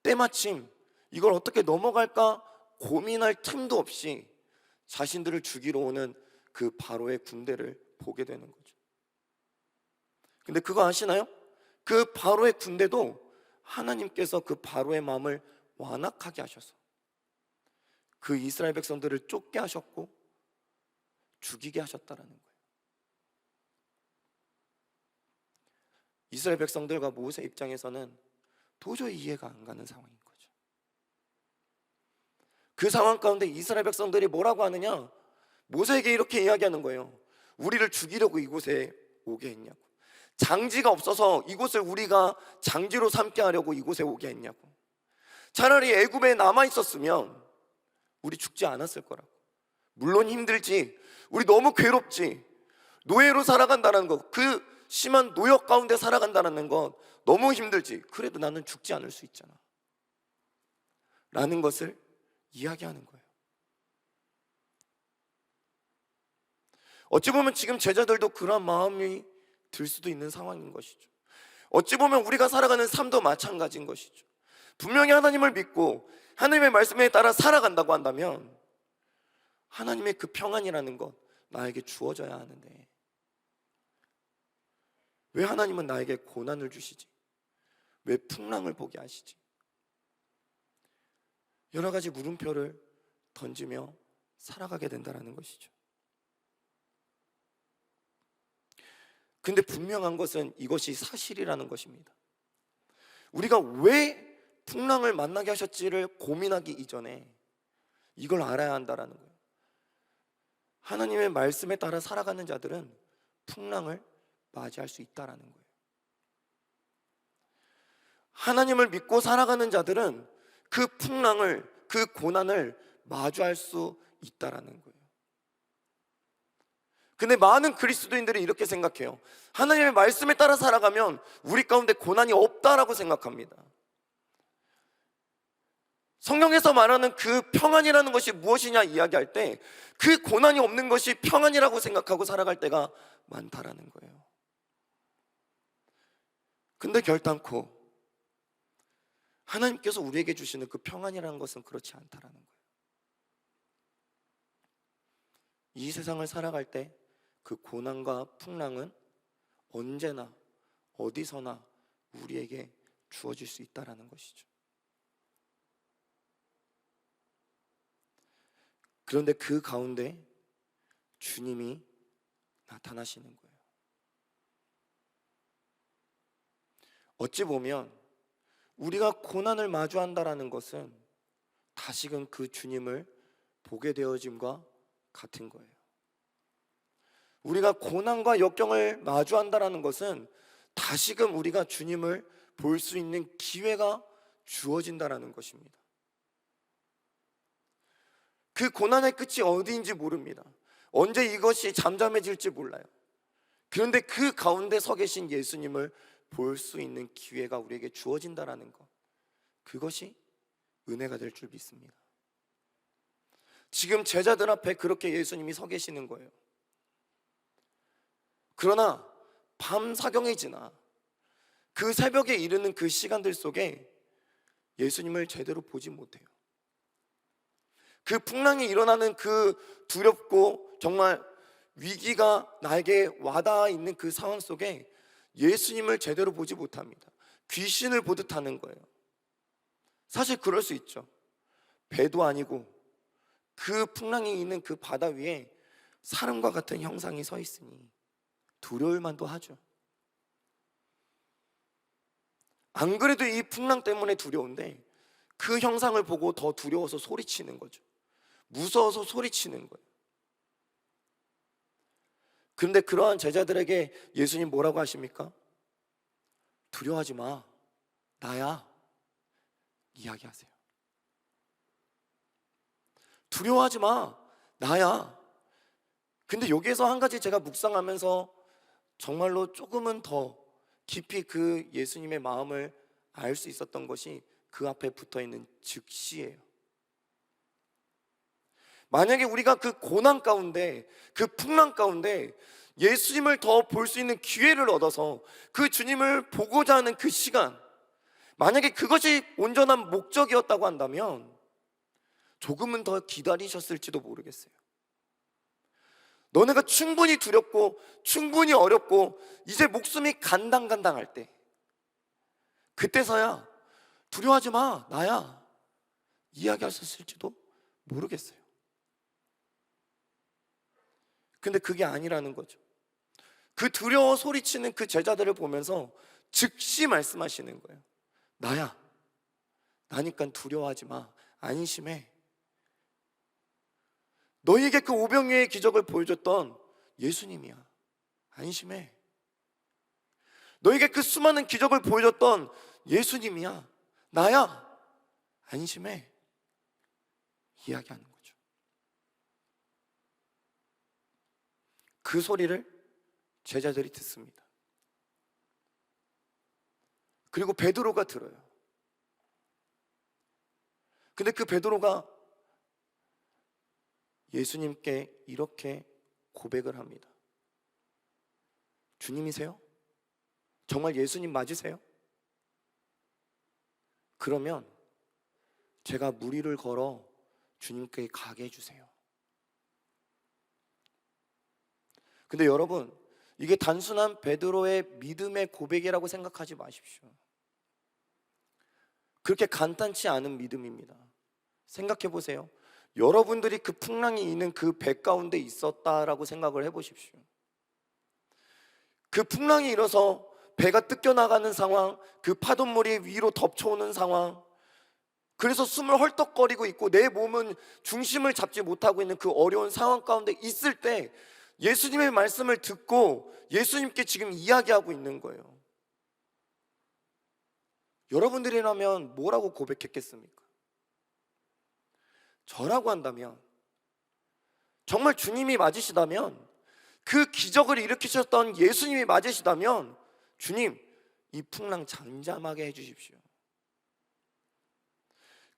때마침 이걸 어떻게 넘어갈까 고민할 틈도 없이 자신들을 죽이러 오는 그 바로의 군대를 보게 되는 거죠. 근데 그거 아시나요? 그 바로의 군대도 하나님께서 그 바로의 마음을 완악하게 하셔서 그 이스라엘 백성들을 쫓게 하셨고 죽이게 하셨다라는 거예요. 이스라엘 백성들과 모세 입장에서는 도저히 이해가 안 가는 상황인 거죠. 그 상황 가운데 이스라엘 백성들이 뭐라고 하느냐? 모세에게 이렇게 이야기하는 거예요. 우리를 죽이려고 이곳에 오게 했냐고. 장지가 없어서 이곳을 우리가 장지로 삼게 하려고 이곳에 오게 했냐고. 차라리 애굽에 남아 있었으면 우리 죽지 않았을 거라고. 물론 힘들지, 우리 너무 괴롭지, 노예로 살아간다는 것, 그 심한 노역 가운데 살아간다는 것 너무 힘들지, 그래도 나는 죽지 않을 수 있잖아 라는 것을 이야기하는 거예요. 어찌 보면 지금 제자들도 그런 마음이 들 수도 있는 상황인 것이죠. 어찌 보면 우리가 살아가는 삶도 마찬가지인 것이죠. 분명히 하나님을 믿고 하나님의 말씀에 따라 살아간다고 한다면 하나님의 그 평안이라는 것 나에게 주어져야 하는데 왜 하나님은 나에게 고난을 주시지? 왜 풍랑을 보게 하시지? 여러 가지 물음표를 던지며 살아가게 된다는 것이죠. 근데 분명한 것은 이것이 사실이라는 것입니다. 우리가 왜 풍랑을 만나게 하셨지를 고민하기 이전에 이걸 알아야 한다는 거예요. 하나님의 말씀에 따라 살아가는 자들은 풍랑을 맞이할 수 있다는 거예요. 하나님을 믿고 살아가는 자들은 그 풍랑을, 그 고난을 마주할 수 있다는 거예요. 근데 많은 그리스도인들이 이렇게 생각해요. 하나님의 말씀에 따라 살아가면 우리 가운데 고난이 없다라고 생각합니다. 성경에서 말하는 그 평안이라는 것이 무엇이냐 이야기할 때 그 고난이 없는 것이 평안이라고 생각하고 살아갈 때가 많다라는 거예요. 근데 결단코 하나님께서 우리에게 주시는 그 평안이라는 것은 그렇지 않다라는 거예요. 이 세상을 살아갈 때 그 고난과 풍랑은 언제나 어디서나 우리에게 주어질 수 있다라는 것이죠. 그런데 그 가운데 주님이 나타나시는 거예요. 어찌 보면 우리가 고난을 마주한다라는 것은 다시금 그 주님을 보게 되어짐과 같은 거예요. 우리가 고난과 역경을 마주한다라는 것은 다시금 우리가 주님을 볼 수 있는 기회가 주어진다라는 것입니다. 그 고난의 끝이 어디인지 모릅니다. 언제 이것이 잠잠해질지 몰라요. 그런데 그 가운데 서 계신 예수님을 볼 수 있는 기회가 우리에게 주어진다라는 것, 그것이 은혜가 될 줄 믿습니다. 지금 제자들 앞에 그렇게 예수님이 서 계시는 거예요. 그러나 밤 사경이 지나 그 새벽에 이르는 그 시간들 속에 예수님을 제대로 보지 못해요. 그 풍랑이 일어나는 그 두렵고 정말 위기가 나에게 와닿아 있는 그 상황 속에 예수님을 제대로 보지 못합니다. 귀신을 보듯 하는 거예요. 사실 그럴 수 있죠. 배도 아니고 그 풍랑이 있는 그 바다 위에 사람과 같은 형상이 서 있으니 두려울 만도 하죠. 안 그래도 이 풍랑 때문에 두려운데 그 형상을 보고 더 두려워서 소리치는 거죠. 무서워서 소리치는 거예요. 그런데 그러한 제자들에게 예수님 뭐라고 하십니까? 두려워하지 마, 나야. 이야기하세요. 두려워하지 마, 나야. 근데 여기에서 한 가지 제가 묵상하면서 정말로 조금은 더 깊이 그 예수님의 마음을 알 수 있었던 것이 그 앞에 붙어있는 즉시예요. 만약에 우리가 그 고난 가운데, 그 풍랑 가운데 예수님을 더 볼 수 있는 기회를 얻어서 그 주님을 보고자 하는 그 시간, 만약에 그것이 온전한 목적이었다고 한다면 조금은 더 기다리셨을지도 모르겠어요. 너네가 충분히 두렵고 충분히 어렵고 이제 목숨이 간당간당할 때, 그때서야 두려워하지 마, 나야 이야기하셨을지도 모르겠어요. 근데 그게 아니라는 거죠. 그 두려워 소리치는 그 제자들을 보면서 즉시 말씀하시는 거예요. 나야, 나니까 두려워하지 마, 안심해. 너희에게 그 오병이어의 기적을 보여줬던 예수님이야, 안심해. 너희에게 그 수많은 기적을 보여줬던 예수님이야, 나야, 안심해. 이야기하는 거죠. 그 소리를 제자들이 듣습니다. 그리고 베드로가 들어요. 근데 그 베드로가 예수님께 이렇게 고백을 합니다. 주님이세요? 정말 예수님 맞으세요? 그러면 제가 무리를 걸어 주님께 가게 해주세요. 근데 여러분, 이게 단순한 베드로의 믿음의 고백이라고 생각하지 마십시오. 그렇게 간단치 않은 믿음입니다. 생각해 보세요. 여러분들이 그 풍랑이 있는 그 배 가운데 있었다라고 생각을 해보십시오. 그 풍랑이 일어서 배가 뜯겨나가는 상황, 그 파도물이 위로 덮쳐오는 상황, 그래서 숨을 헐떡거리고 있고 내 몸은 중심을 잡지 못하고 있는 그 어려운 상황 가운데 있을 때 예수님의 말씀을 듣고 예수님께 지금 이야기하고 있는 거예요. 여러분들이라면 뭐라고 고백했겠습니까? 저라고 한다면, 정말 주님이 맞으시다면, 그 기적을 일으키셨던 예수님이 맞으시다면, 주님, 이 풍랑 잠잠하게 해주십시오.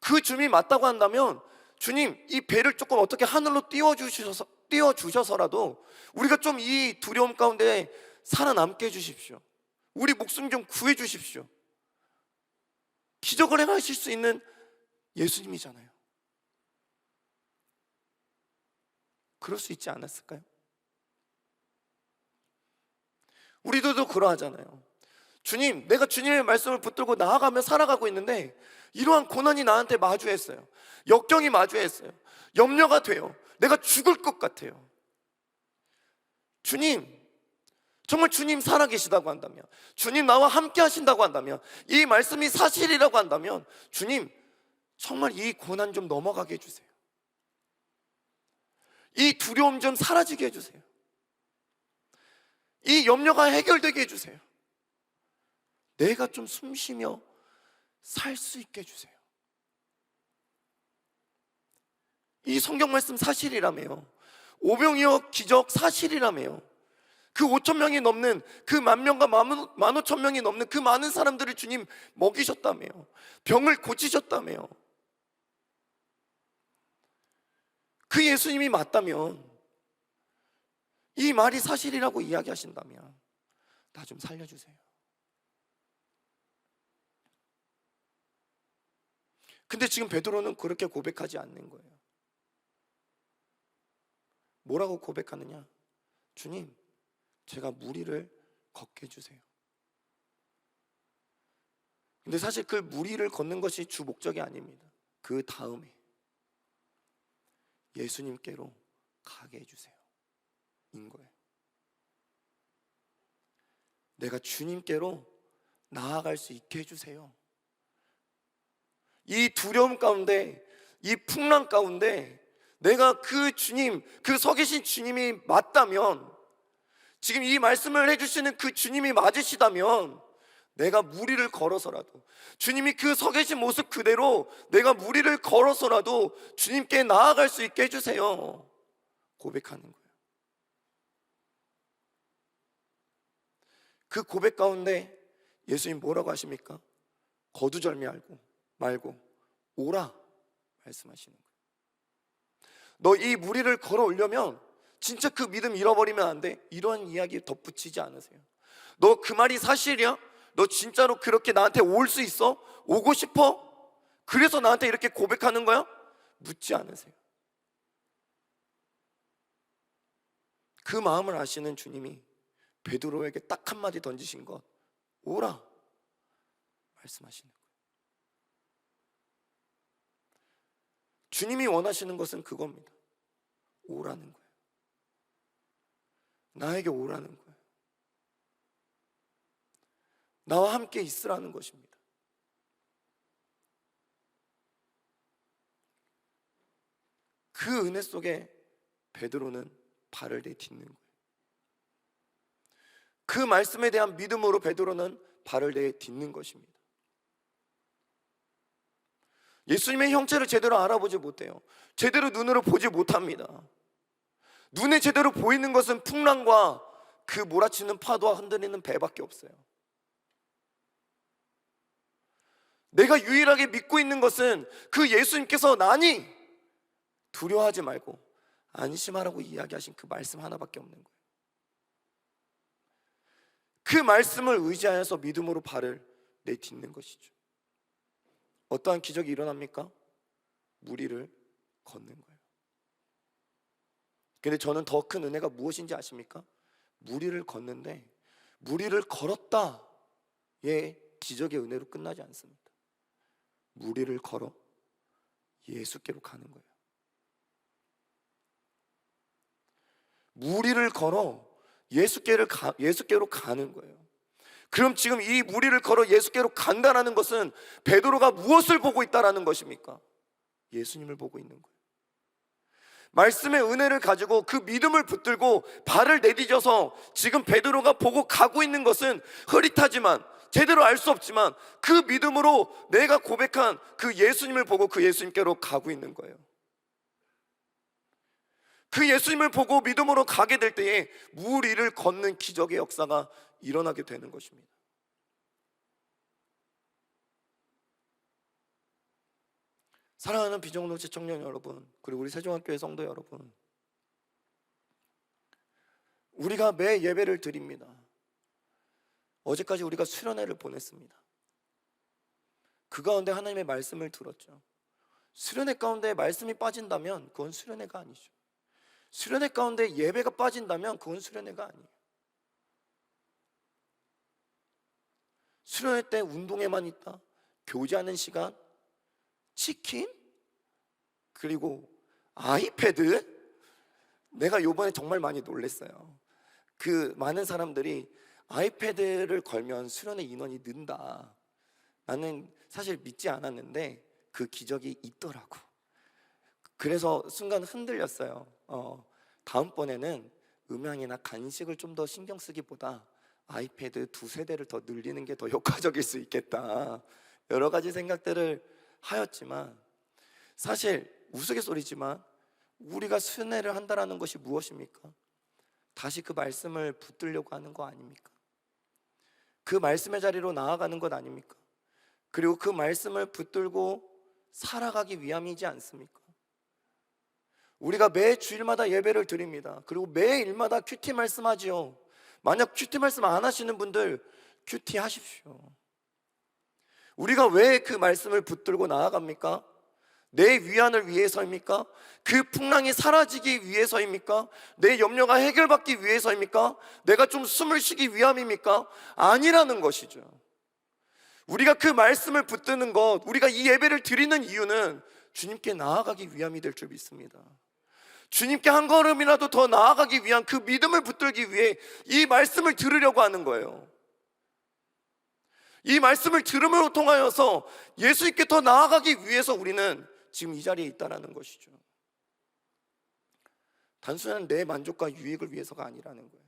그 주님이 맞다고 한다면, 주님, 이 배를 조금 어떻게 하늘로 띄워주셔서라도 우리가 좀 이 두려움 가운데 살아남게 해주십시오. 우리 목숨 좀 구해주십시오. 기적을 행하실 수 있는 예수님이잖아요. 그럴 수 있지 않았을까요? 우리들도 그러하잖아요. 주님, 내가 주님의 말씀을 붙들고 나아가며 살아가고 있는데 이러한 고난이 나한테 마주했어요. 역경이 마주했어요. 염려가 돼요. 내가 죽을 것 같아요. 주님, 정말 주님 살아계시다고 한다면, 주님 나와 함께 하신다고 한다면, 이 말씀이 사실이라고 한다면, 주님, 정말 이 고난 좀 넘어가게 해주세요. 이 두려움 좀 사라지게 해주세요. 이 염려가 해결되게 해주세요. 내가 좀 숨쉬며 살 수 있게 해주세요. 이 성경 말씀 사실이라며요. 오병이어 기적 사실이라며요. 그 5,000명이 넘는, 그 10,000명과 15,000명이 넘는 그 많은 사람들을 주님 먹이셨다며요. 병을 고치셨다며요. 그 예수님이 맞다면, 이 말이 사실이라고 이야기하신다면 나 좀 살려주세요. 근데 지금 베드로는 그렇게 고백하지 않는 거예요. 뭐라고 고백하느냐? 주님, 제가 무리를 걷게 해주세요. 근데 사실 그 무리를 걷는 것이 주 목적이 아닙니다. 그 다음에 예수님께로 가게 해주세요 인 거예요. 내가 주님께로 나아갈 수 있게 해주세요. 이 두려움 가운데, 이 풍랑 가운데 내가 그 주님, 그 서 계신 주님이 맞다면, 지금 이 말씀을 해주시는 그 주님이 맞으시다면, 내가 무리를 걸어서라도, 주님이 그 서 계신 모습 그대로 내가 무리를 걸어서라도 주님께 나아갈 수 있게 해주세요 고백하는 거예요. 그 고백 가운데 예수님 뭐라고 하십니까? 거두절미 말고 오라 말씀하시는 거예요. 너 이 무리를 걸어 오려면 진짜 그 믿음 잃어버리면 안 돼. 이런 이야기 덧붙이지 않으세요. 너 그 말이 사실이야? 너 진짜로 그렇게 나한테 올 수 있어? 오고 싶어? 그래서 나한테 이렇게 고백하는 거야? 묻지 않으세요. 그 마음을 아시는 주님이 베드로에게 딱 한마디 던지신 것, 오라 말씀하시는 거예요. 주님이 원하시는 것은 그겁니다. 오라는 거예요. 나에게 오라는 거예요. 나와 함께 있으라는 것입니다. 그 은혜 속에 베드로는 발을 내딛는 거예요. 그 말씀에 대한 믿음으로 베드로는 발을 내딛는 것입니다. 예수님의 형체를 제대로 알아보지 못해요. 제대로 눈으로 보지 못합니다. 눈에 제대로 보이는 것은 풍랑과 그 몰아치는 파도와 흔들리는 배밖에 없어요. 내가 유일하게 믿고 있는 것은 그 예수님께서 나니 두려워하지 말고 안심하라고 이야기하신 그 말씀 하나밖에 없는 거예요. 그 말씀을 의지하여서 믿음으로 발을 내딛는 것이죠. 어떠한 기적이 일어납니까? 무리를 걷는 거예요. 근데 저는 더 큰 은혜가 무엇인지 아십니까? 무리를 걷는데 무리를 걸었다의 기적의 은혜로 끝나지 않습니다. 무리를 걸어 예수께로 가는 거예요. 무리를 걸어 예수께로 가는 거예요. 그럼 지금 이 무리를 걸어 예수께로 간다라는 것은 베드로가 무엇을 보고 있다라는 것입니까? 예수님을 보고 있는 거예요. 말씀의 은혜를 가지고 그 믿음을 붙들고 발을 내디뎌서 지금 베드로가 보고 가고 있는 것은 흐릿하지만 제대로 알 수 없지만 그 믿음으로 내가 고백한 그 예수님을 보고 그 예수님께로 가고 있는 거예요. 그 예수님을 보고 믿음으로 가게 될 때에 무리를 걷는 기적의 역사가 일어나게 되는 것입니다. 사랑하는 비정동체 청년 여러분, 그리고 우리 세종학교의 성도 여러분, 우리가 매 예배를 드립니다. 어제까지 우리가 수련회를 보냈습니다. 그 가운데 하나님의 말씀을 들었죠. 수련회 가운데 말씀이 빠진다면 그건 수련회가 아니죠. 수련회 가운데 예배가 빠진다면 그건 수련회가 아니에요. 수련회 때 운동회만 있다, 교제하는 시간, 치킨, 그리고 아이패드. 내가 요번에 정말 많이 놀랐어요. 그 많은 사람들이 아이패드를 걸면 수련회 인원이 는다. 나는 사실 믿지 않았는데 그 기적이 있더라고. 그래서 순간 흔들렸어요. 다음번에는 음향이나 간식을 좀 더 신경 쓰기보다 아이패드 2세대를 더 늘리는 게 더 효과적일 수 있겠다. 여러 가지 생각들을 하였지만, 사실 우스갯소리지만 우리가 수련회를 한다라는 것이 무엇입니까? 다시 그 말씀을 붙들려고 하는 거 아닙니까? 그 말씀의 자리로 나아가는 것 아닙니까? 그리고 그 말씀을 붙들고 살아가기 위함이지 않습니까? 우리가 매 주일마다 예배를 드립니다. 그리고 매 일마다 큐티 말씀하지요. 만약 큐티 말씀 안 하시는 분들 큐티 하십시오. 우리가 왜 그 말씀을 붙들고 나아갑니까? 내 위안을 위해서입니까? 그 풍랑이 사라지기 위해서입니까? 내 염려가 해결받기 위해서입니까? 내가 좀 숨을 쉬기 위함입니까? 아니라는 것이죠. 우리가 그 말씀을 붙드는 것, 우리가 이 예배를 드리는 이유는 주님께 나아가기 위함이 될 줄 믿습니다. 주님께 한 걸음이라도 더 나아가기 위한 그 믿음을 붙들기 위해 이 말씀을 들으려고 하는 거예요. 이 말씀을 들음으로 통하여서 예수님께 더 나아가기 위해서 우리는 지금 이 자리에 있다는 것이죠. 단순한 내 만족과 유익을 위해서가 아니라는 거예요.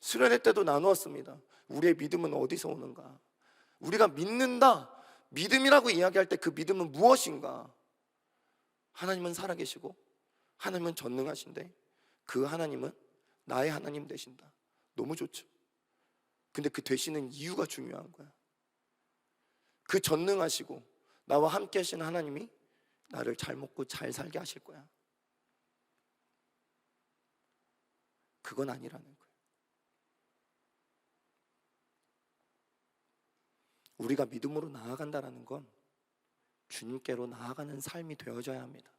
수련회 때도 나누었습니다. 우리의 믿음은 어디서 오는가? 우리가 믿는다, 믿음이라고 이야기할 때 그 믿음은 무엇인가? 하나님은 살아계시고 하나님은 전능하신데 그 하나님은 나의 하나님 되신다. 너무 좋죠. 근데 그 되시는 이유가 중요한 거야. 그 전능하시고 나와 함께 하신 하나님이 나를 잘 먹고 잘 살게 하실 거야. 그건 아니라는 거예요. 우리가 믿음으로 나아간다는 건 주님께로 나아가는 삶이 되어져야 합니다.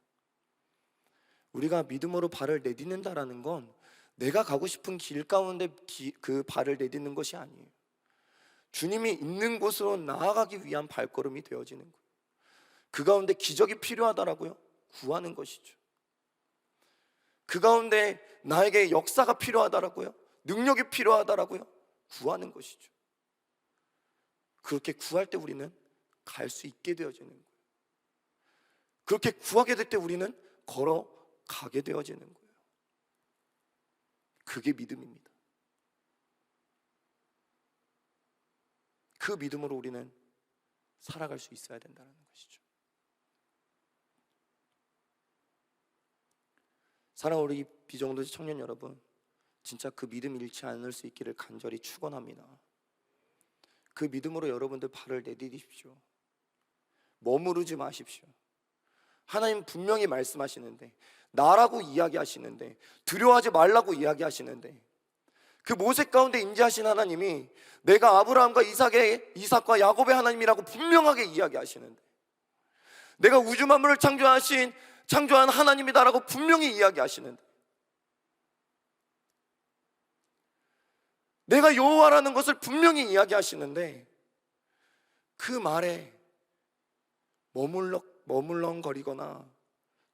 우리가 믿음으로 발을 내딛는다는 건 내가 가고 싶은 길 가운데 그 발을 내딛는 것이 아니에요. 주님이 있는 곳으로 나아가기 위한 발걸음이 되어지는 거예요. 그 가운데 기적이 필요하다라고요? 구하는 것이죠. 그 가운데 나에게 역사가 필요하다라고요? 능력이 필요하다라고요? 구하는 것이죠. 그렇게 구할 때 우리는 갈 수 있게 되어지는 거예요. 그렇게 구하게 될 때 우리는 걸어가게 되어지는 거예요. 그게 믿음입니다. 그 믿음으로 우리는 살아갈 수 있어야 된다는 것이죠. 사랑하는 우리 비정도지 청년 여러분, 진짜 그 믿음 잃지 않을 수 있기를 간절히 축원합니다. 그 믿음으로 여러분들 발을 내디디십시오. 머무르지 마십시오. 하나님 분명히 말씀하시는데, 나라고 이야기하시는데, 두려워하지 말라고 이야기하시는데, 그 모세 가운데 임재하신 하나님이 내가 아브라함과 이삭과 야곱의 하나님이라고 분명하게 이야기하시는데, 내가 우주 만물을 창조한 하나님이다라고 분명히 이야기하시는데, 내가 여호와라는 것을 분명히 이야기하시는데, 그 말에 머물렁거리거나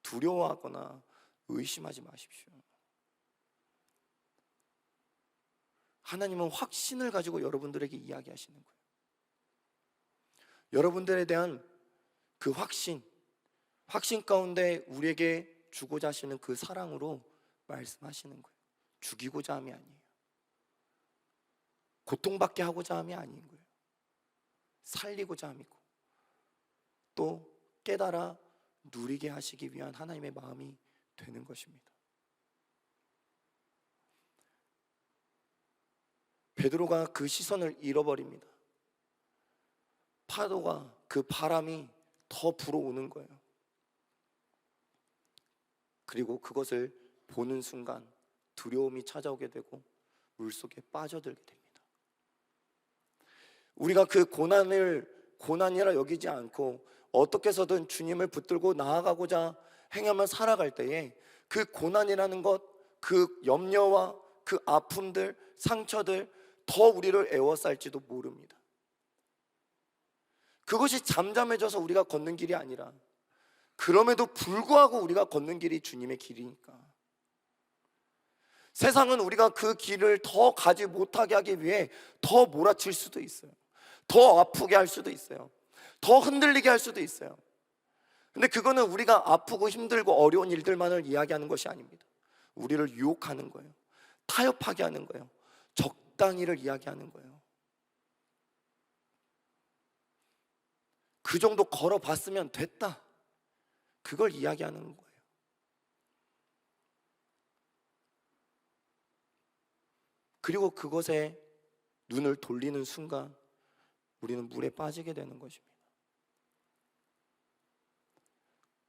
두려워하거나 의심하지 마십시오. 하나님은 확신을 가지고 여러분들에게 이야기하시는 거예요. 여러분들에 대한 그 확신 가운데 우리에게 주고자 하시는 그 사랑으로 말씀하시는 거예요. 죽이고자 함이 아니에요. 고통받게 하고자 함이 아닌 거예요. 살리고자 함이고 또 깨달아 누리게 하시기 위한 하나님의 마음이 되는 것입니다. 베드로가 그 시선을 잃어버립니다. 파도가, 그 바람이 더 불어오는 거예요. 그리고 그것을 보는 순간 두려움이 찾아오게 되고 물속에 빠져들게 됩니다. 우리가 그 고난이라 여기지 않고 어떻게 해서든 주님을 붙들고 나아가고자 행하며 살아갈 때에 그 고난이라는 것, 그 염려와 그 아픔들, 상처들 더 우리를 애워쌀지도 모릅니다. 그것이 잠잠해져서 우리가 걷는 길이 아니라 그럼에도 불구하고 우리가 걷는 길이 주님의 길이니까. 세상은 우리가 그 길을 더 가지 못하게 하기 위해 더 몰아칠 수도 있어요. 더 아프게 할 수도 있어요. 더 흔들리게 할 수도 있어요. 근데 그거는 우리가 아프고 힘들고 어려운 일들만을 이야기하는 것이 아닙니다. 우리를 유혹하는 거예요. 타협하게 하는 거예요. 적당히를 이야기하는 거예요. 그 정도 걸어봤으면 됐다, 그걸 이야기하는 거예요. 그리고 그것에 눈을 돌리는 순간 우리는 물에 빠지게 되는 것입니다.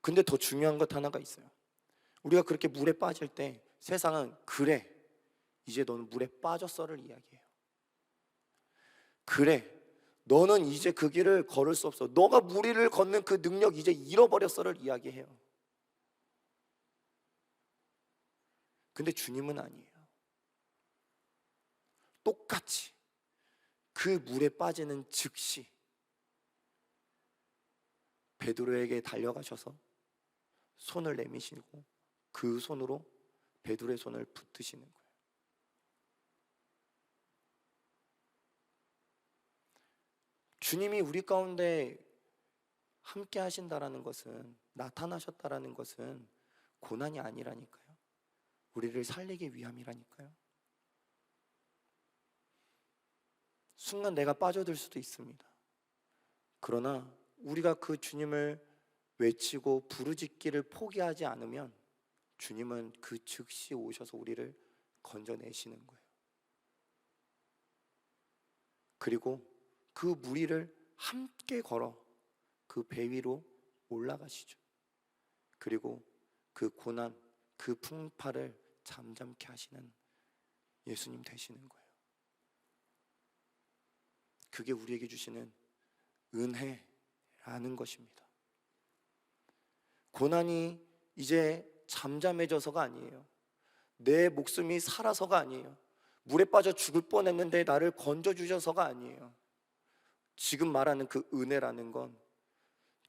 근데 더 중요한 것 하나가 있어요. 우리가 그렇게 물에 빠질 때 세상은 그래, 이제 너는 물에 빠졌어를 이야기해요. 그래, 너는 이제 그 길을 걸을 수 없어. 너가 물 위를 걷는 그 능력 이제 잃어버렸어를 이야기해요. 근데 주님은 아니에요. 똑같이 그 물에 빠지는 즉시 베드로에게 달려가셔서 손을 내미시고 그 손으로 베드로의 손을 붙드시는 거예요. 주님이 우리 가운데 함께 하신다라는 것은, 나타나셨다라는 것은 고난이 아니라니까요. 우리를 살리기 위함이라니까요. 순간 내가 빠져들 수도 있습니다. 그러나 우리가 그 주님을 외치고 부르짖기를 포기하지 않으면 주님은 그 즉시 오셔서 우리를 건져내시는 거예요. 그리고 그 무리를 함께 걸어 그 배 위로 올라가시죠. 그리고 그 고난, 그 풍파를 잠잠케 하시는 예수님 되시는 거예요. 그게 우리에게 주시는 은혜라는 것입니다. 고난이 이제 잠잠해져서가 아니에요. 내 목숨이 살아서가 아니에요. 물에 빠져 죽을 뻔했는데 나를 건져주셔서가 아니에요. 지금 말하는 그 은혜라는 건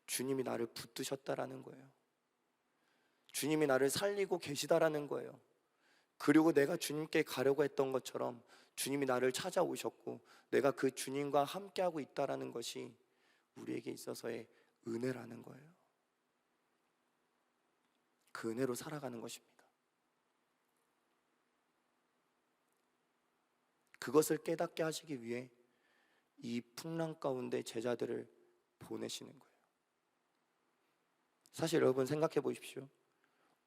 주님이 나를 붙드셨다라는 거예요. 주님이 나를 살리고 계시다라는 거예요. 그리고 내가 주님께 가려고 했던 것처럼 주님이 나를 찾아오셨고 내가 그 주님과 함께하고 있다라는 것이 우리에게 있어서의 은혜라는 거예요. 그 은혜로 살아가는 것입니다. 그것을 깨닫게 하시기 위해 이 풍랑 가운데 제자들을 보내시는 거예요. 사실 여러분 생각해 보십시오.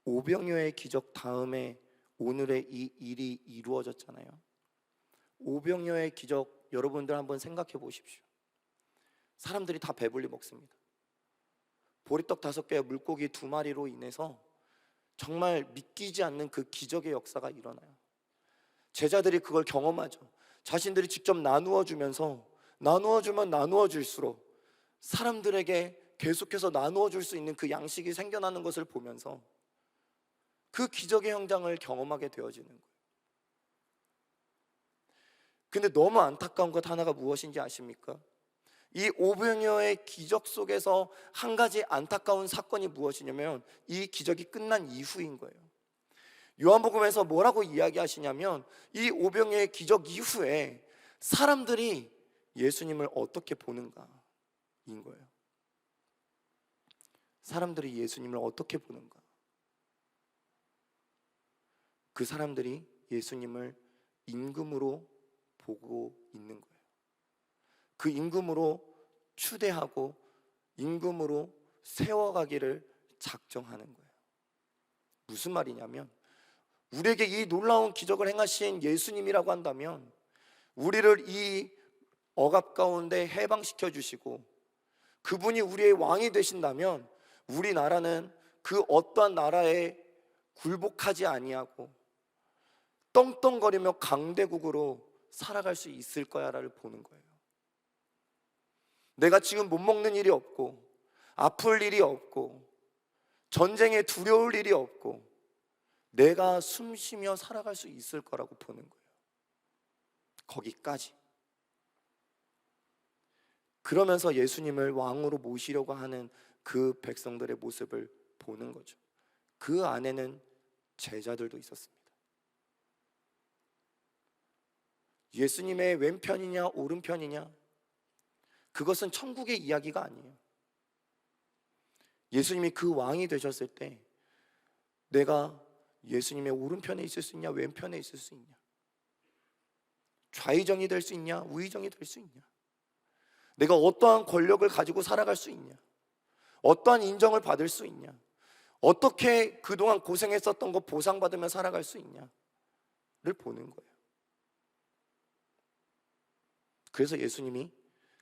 오병이어의 기적 다음에 오늘의 이 일이 이루어졌잖아요. 오병이어의 기적 여러분들 한번 생각해 보십시오. 사람들이 다 배불리 먹습니다. 보리떡 5개와 물고기 2마리로 인해서 정말 믿기지 않는 그 기적의 역사가 일어나요. 제자들이 그걸 경험하죠. 자신들이 직접 나누어 주면서 나누어주면 나누어줄수록 사람들에게 계속해서 나누어줄 수 있는 그 양식이 생겨나는 것을 보면서 그 기적의 현장을 경험하게 되어지는 거예요. 근데 너무 안타까운 것 하나가 무엇인지 아십니까? 이 오병이어의 기적 속에서 한 가지 안타까운 사건이 무엇이냐면 이 기적이 끝난 이후인 거예요. 요한복음에서 뭐라고 이야기하시냐면 이 오병이어의 기적 이후에 사람들이 예수님을 어떻게 보는가인 거예요. 사람들이 예수님을 어떻게 보는가? 그 사람들이 예수님을 임금으로 보고 있는 거예요. 그 임금으로 추대하고 임금으로 세워가기를 작정하는 거예요. 무슨 말이냐면 우리에게 이 놀라운 기적을 행하신 예수님이라고 한다면 우리를 이 억압 가운데 해방시켜 주시고 그분이 우리의 왕이 되신다면 우리나라는 그 어떠한 나라에 굴복하지 아니하고 떵떵거리며 강대국으로 살아갈 수 있을 거야라를 보는 거예요. 내가 지금 못 먹는 일이 없고 아플 일이 없고 전쟁에 두려울 일이 없고 내가 숨쉬며 살아갈 수 있을 거라고 보는 거예요. 거기까지. 그러면서 예수님을 왕으로 모시려고 하는 그 백성들의 모습을 보는 거죠. 그 안에는 제자들도 있었습니다. 예수님의 왼편이냐 오른편이냐 그것은 천국의 이야기가 아니에요. 예수님이 그 왕이 되셨을 때 내가 예수님의 오른편에 있을 수 있냐 왼편에 있을 수 있냐, 좌의정이 될 수 있냐 우의정이 될 수 있냐, 내가 어떠한 권력을 가지고 살아갈 수 있냐, 어떠한 인정을 받을 수 있냐, 어떻게 그동안 고생했었던 거 보상받으며 살아갈 수 있냐를 보는 거예요. 그래서 예수님이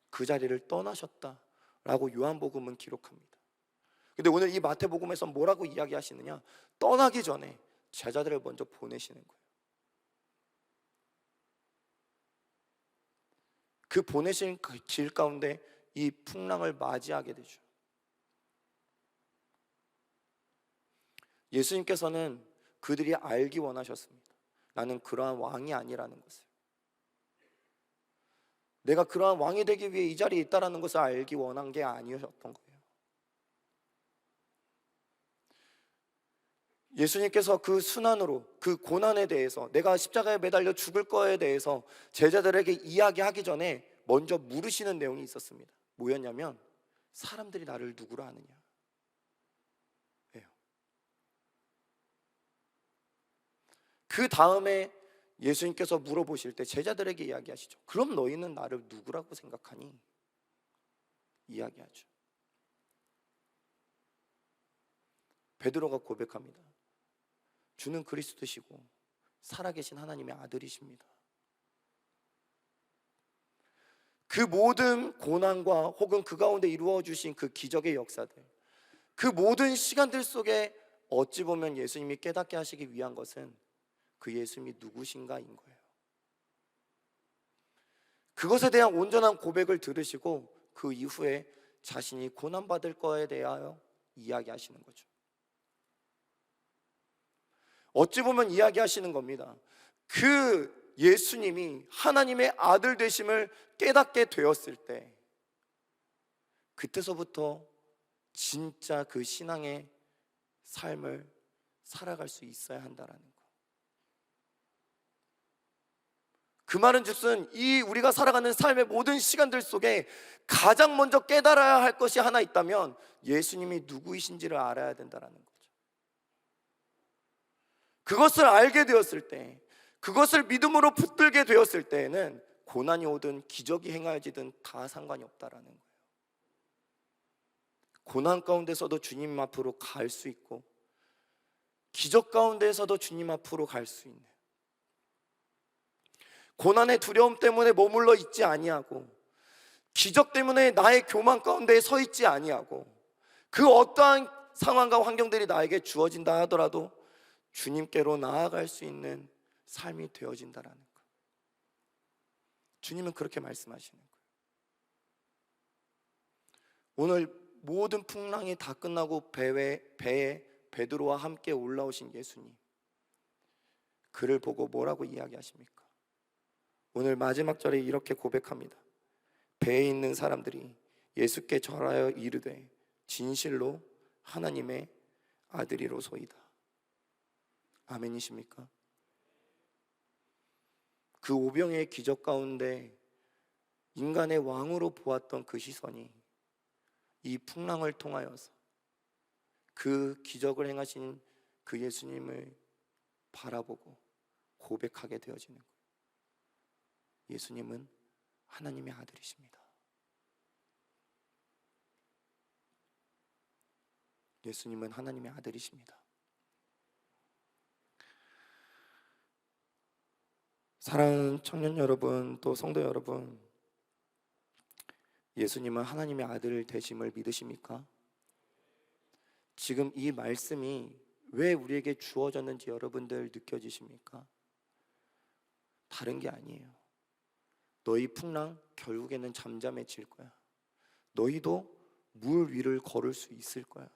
그 자리를 떠나셨다라고 요한복음은 기록합니다. 근데 오늘 이 마태복음에서 뭐라고 이야기하시느냐, 떠나기 전에 제자들을 먼저 보내시는 거예요. 그 보내신 그 길 가운데 이 풍랑을 맞이하게 되죠. 예수님께서는 그들이 알기 원하셨습니다. 나는 그러한 왕이 아니라는 것을. 내가 그러한 왕이 되기 위해 이 자리에 있다는 것을 알기 원한 게 아니었던 거예요. 예수님께서 그 순환으로, 그 고난에 대해서, 내가 십자가에 매달려 죽을 거에 대해서 제자들에게 이야기하기 전에 먼저 물으시는 내용이 있었습니다. 뭐였냐면, 사람들이 나를 누구로 아느냐 예요. 그 다음에 예수님께서 물어보실 때 제자들에게 이야기하시죠. 그럼 너희는 나를 누구라고 생각하니? 이야기하죠. 베드로가 고백합니다. 주는 그리스도시고 살아계신 하나님의 아들이십니다. 그 모든 고난과 혹은 그 가운데 이루어 주신 그 기적의 역사들, 그 모든 시간들 속에 어찌 보면 예수님이 깨닫게 하시기 위한 것은 그 예수님이 누구신가인 거예요. 그것에 대한 온전한 고백을 들으시고 그 이후에 자신이 고난받을 거에 대하여 이야기하시는 거죠. 어찌 보면 이야기하시는 겁니다. 그 예수님이 하나님의 아들 되심을 깨닫게 되었을 때, 그때서부터 진짜 그 신앙의 삶을 살아갈 수 있어야 한다라는 거. 그 말은 즉슨 이 우리가 살아가는 삶의 모든 시간들 속에 가장 먼저 깨달아야 할 것이 하나 있다면 예수님이 누구이신지를 알아야 된다라는 거죠. 그것을 알게 되었을 때, 그것을 믿음으로 붙들게 되었을 때에는 고난이 오든 기적이 행하여지든 다 상관이 없다라는 거예요. 고난 가운데서도 주님 앞으로 갈 수 있고, 기적 가운데서도 주님 앞으로 갈 수 있는, 고난의 두려움 때문에 머물러 있지 아니하고, 기적 때문에 나의 교만 가운데 서 있지 아니하고, 그 어떠한 상황과 환경들이 나에게 주어진다 하더라도 주님께로 나아갈 수 있는 삶이 되어진다라는 거. 주님은 그렇게 말씀하시는 거예요. 오늘 모든 풍랑이 다 끝나고 배에 베드로와 함께 올라오신 예수님, 그를 보고 뭐라고 이야기하십니까? 오늘 마지막 절에 이렇게 고백합니다. 배에 있는 사람들이 예수께 절하여 이르되 진실로 하나님의 아들이로소이다. 아멘이십니까? 그 오병의 기적 가운데 인간의 왕으로 보았던 그 시선이 이 풍랑을 통하여서 그 기적을 행하신 그 예수님을 바라보고 고백하게 되어지는 거예요. 예수님은 하나님의 아들이십니다. 예수님은 하나님의 아들이십니다. 사랑하는 청년 여러분, 또 성도 여러분, 예수님은 하나님의 아들 되심을 믿으십니까? 지금 이 말씀이 왜 우리에게 주어졌는지 여러분들 느껴지십니까? 다른 게 아니에요. 너희 풍랑 결국에는 잠잠해질 거야. 너희도 물 위를 걸을 수 있을 거야.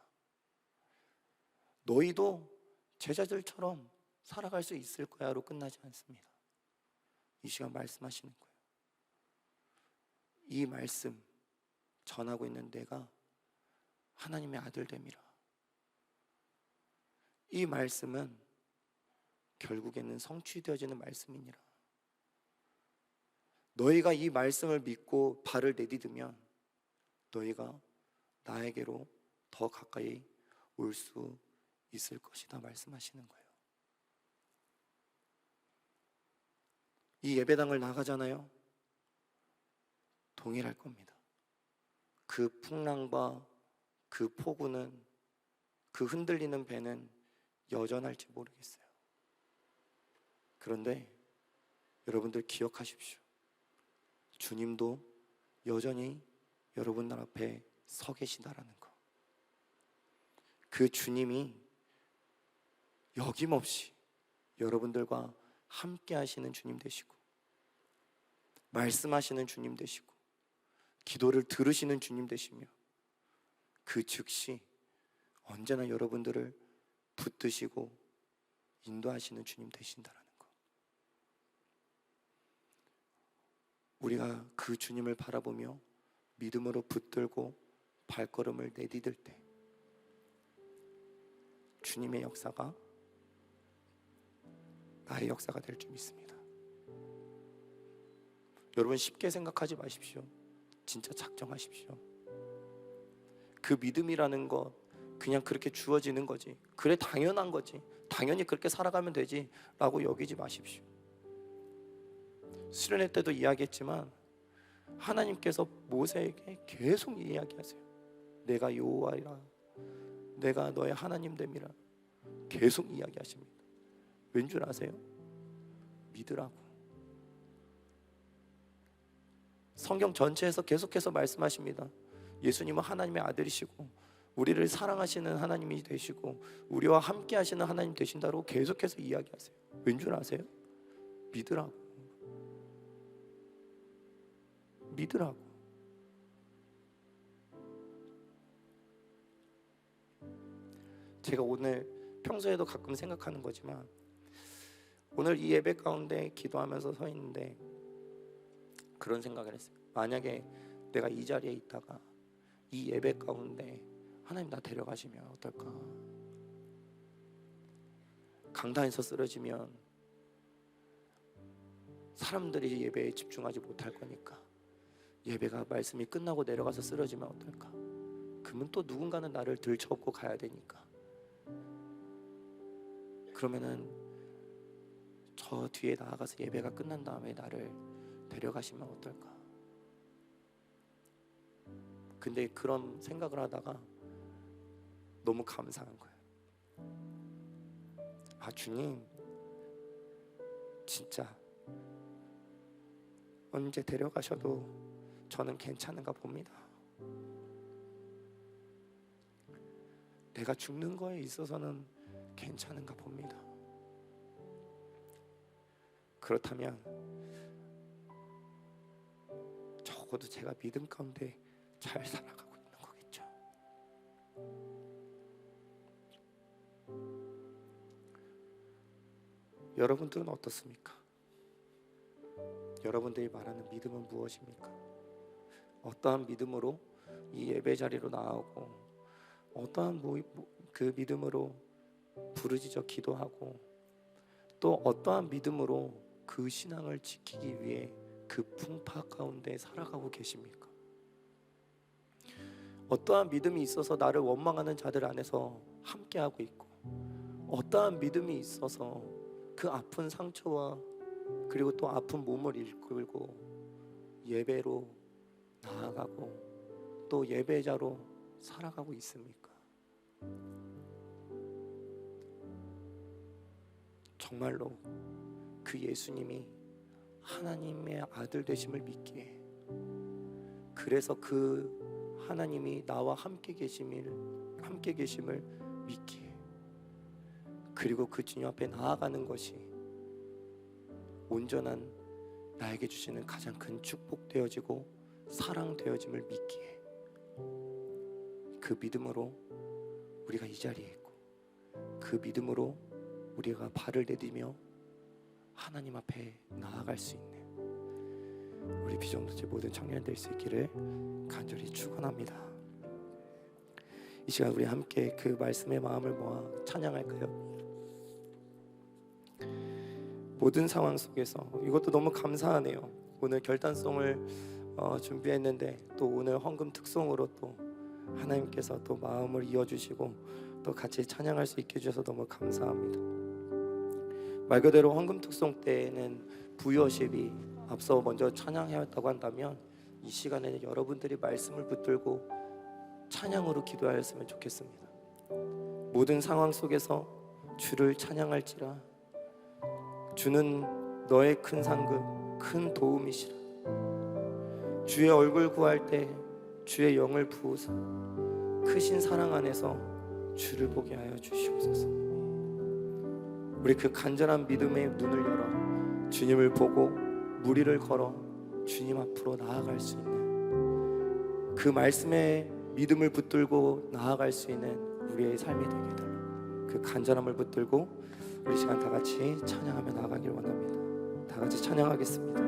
너희도 제자들처럼 살아갈 수 있을 거야로 끝나지 않습니다. 이 시간 말씀하시는 거예요. 이 말씀 전하고 있는 내가 하나님의 아들 됨이라. 이 말씀은 결국에는 성취되어지는 말씀이니라. 너희가 이 말씀을 믿고 발을 내디디면 너희가 나에게로 더 가까이 올 수 있을 것이다 말씀하시는 거예요. 이 예배당을 나가잖아요. 동일할 겁니다. 그 풍랑과 그 폭우는, 그 흔들리는 배는 여전할지 모르겠어요. 그런데 여러분들 기억하십시오. 주님도 여전히 여러분들 앞에 서 계시다라는 거. 그 주님이 여김없이 여러분들과 함께 하시는 주님 되시고, 말씀하시는 주님 되시고, 기도를 들으시는 주님 되시며, 그 즉시 언제나 여러분들을 붙드시고 인도하시는 주님 되신다라는 거. 우리가 그 주님을 바라보며 믿음으로 붙들고 발걸음을 내디딜 때 주님의 역사가 나의 역사가 될 줄 믿습니다. 여러분 쉽게 생각하지 마십시오. 진짜 작정하십시오. 그 믿음이라는 것 그냥 그렇게 주어지는 거지, 그래 당연한 거지, 당연히 그렇게 살아가면 되지 라고 여기지 마십시오. 수련회 때도 이야기했지만 하나님께서 모세에게 계속 이야기하세요. 내가 여호와이라, 내가 너의 하나님 됨이라 계속 이야기하십니다. 왠 줄 아세요? 믿으라고. 성경 전체에서 계속해서 말씀하십니다. 예수님은 하나님의 아들이시고 우리를 사랑하시는 하나님이 되시고 우리와 함께 하시는 하나님 되신다고 계속해서 이야기하세요. 왠 줄 아세요? 믿으라고. 믿으라고. 제가 오늘 평소에도 가끔 생각하는 거지만 오늘 이 예배 가운데 기도하면서 서 있는데 그런 생각을 했어요. 만약에 내가 이 자리에 있다가 이 예배 가운데 하나님 나 데려가시면 어떨까? 강단에서 쓰러지면 사람들이 예배에 집중하지 못할 거니까 예배가 말씀이 끝나고 내려가서 쓰러지면 어떨까? 그러면 또 누군가는 나를 들쳐업고 가야 되니까 그러면은 저 뒤에 나아가서 예배가 끝난 다음에 나를 데려가시면 어떨까? 근데 그런 생각을 하다가 너무 감사한 거예요. 아, 주님 진짜 언제 데려가셔도 저는 괜찮은가 봅니다. 내가 죽는 거에 있어서는 괜찮은가 봅니다. 그렇다면 적어도 제가 믿음 가운데 잘 살아가고 있는 거겠죠. 여러분들은 어떻습니까? 여러분들이 말하는 믿음은 무엇입니까? 어떠한 믿음으로 이 예배 자리로 나오고 어떠한 그 믿음으로 부르짖어 기도하고 또 어떠한 믿음으로 그 신앙을 지키기 위해 그 풍파 가운데 살아가고 계십니까? 어떠한 믿음이 있어서 나를 원망하는 자들 안에서 함께하고 있고 어떠한 믿음이 있어서 그 아픈 상처와 그리고 또 아픈 몸을 이끌고 예배로 나아가고 또 예배자로 살아가고 있습니까? 정말로 그 예수님이 하나님의 아들 되심을 믿기에 그래서 그 하나님이 나와 함께 계심을 믿기에 그리고 그 주님 앞에 나아가는 것이 온전한 나에게 주시는 가장 큰 축복되어지고 사랑되어짐을 믿기에 그 믿음으로 우리가 이 자리에 있고 그 믿음으로 우리가 발을 내디며 하나님 앞에 나아갈 수 있는 우리 비전도체 모든 청년 될 수 있기를 간절히 축원합니다. 이 시간 우리 함께 그 말씀의 마음을 모아 찬양할까요? 모든 상황 속에서 이것도 너무 감사하네요. 오늘 결단송을 준비했는데 또 오늘 헌금 특송으로 또 하나님께서 또 마음을 이어주시고 또 같이 찬양할 수 있게 해주셔서 너무 감사합니다. 말 그대로 헌금 특송 때에는 부여십이 앞서 먼저 찬양해왔다고 한다면 이 시간에는 여러분들이 말씀을 붙들고 찬양으로 기도하였으면 좋겠습니다. 모든 상황 속에서 주를 찬양할지라 주는 너의 큰 상급 큰 도움이시라. 주의 얼굴 구할 때 주의 영을 부으사 크신 사랑 안에서 주를 보게 하여 주시옵소서. 우리 그 간절한 믿음의 눈을 열어 주님을 보고 무리를 걸어 주님 앞으로 나아갈 수 있는 그 말씀의 믿음을 붙들고 나아갈 수 있는 우리의 삶이 되게 달라. 그 간절함을 붙들고 우리 시간 다 같이 찬양하며 나아가길 원합니다. 다 같이 찬양하겠습니다.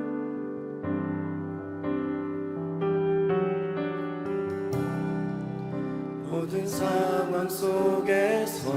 모든 상황 속에서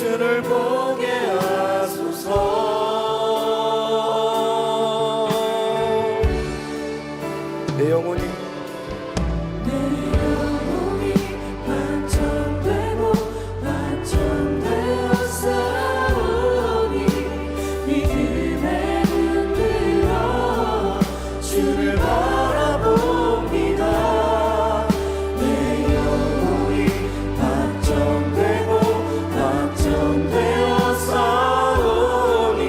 주를 보게 하소서. 내 영혼이 완전되고 완전되어 싸우니 믿음에 흔들어 주를 바라봅니다. 내 영혼이 완전되고 완전되어 싸우니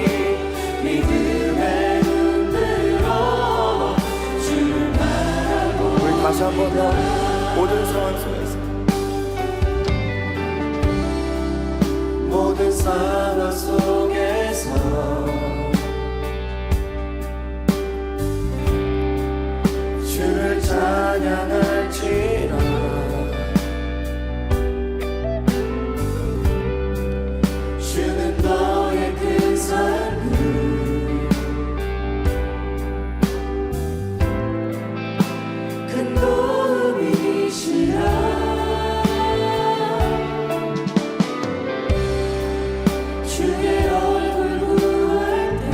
믿음에 흔들어 주를 바라봅니다. 우리 다시 한 번 더 모든 상황 속에서 모든 상황 속에서 주를 찬양할지라. 주는 너의 큰 삶을 큰 도움이시라. 주의 얼굴 구할 때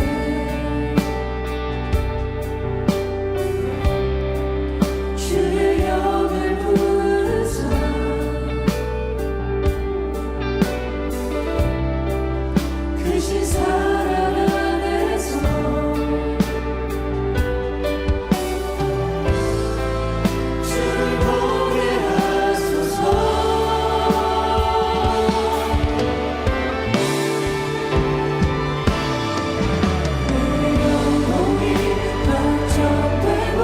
주의 영을 부르사 크신 사랑 안에서 주를 보게 하소서. 내 영혼이 완전되고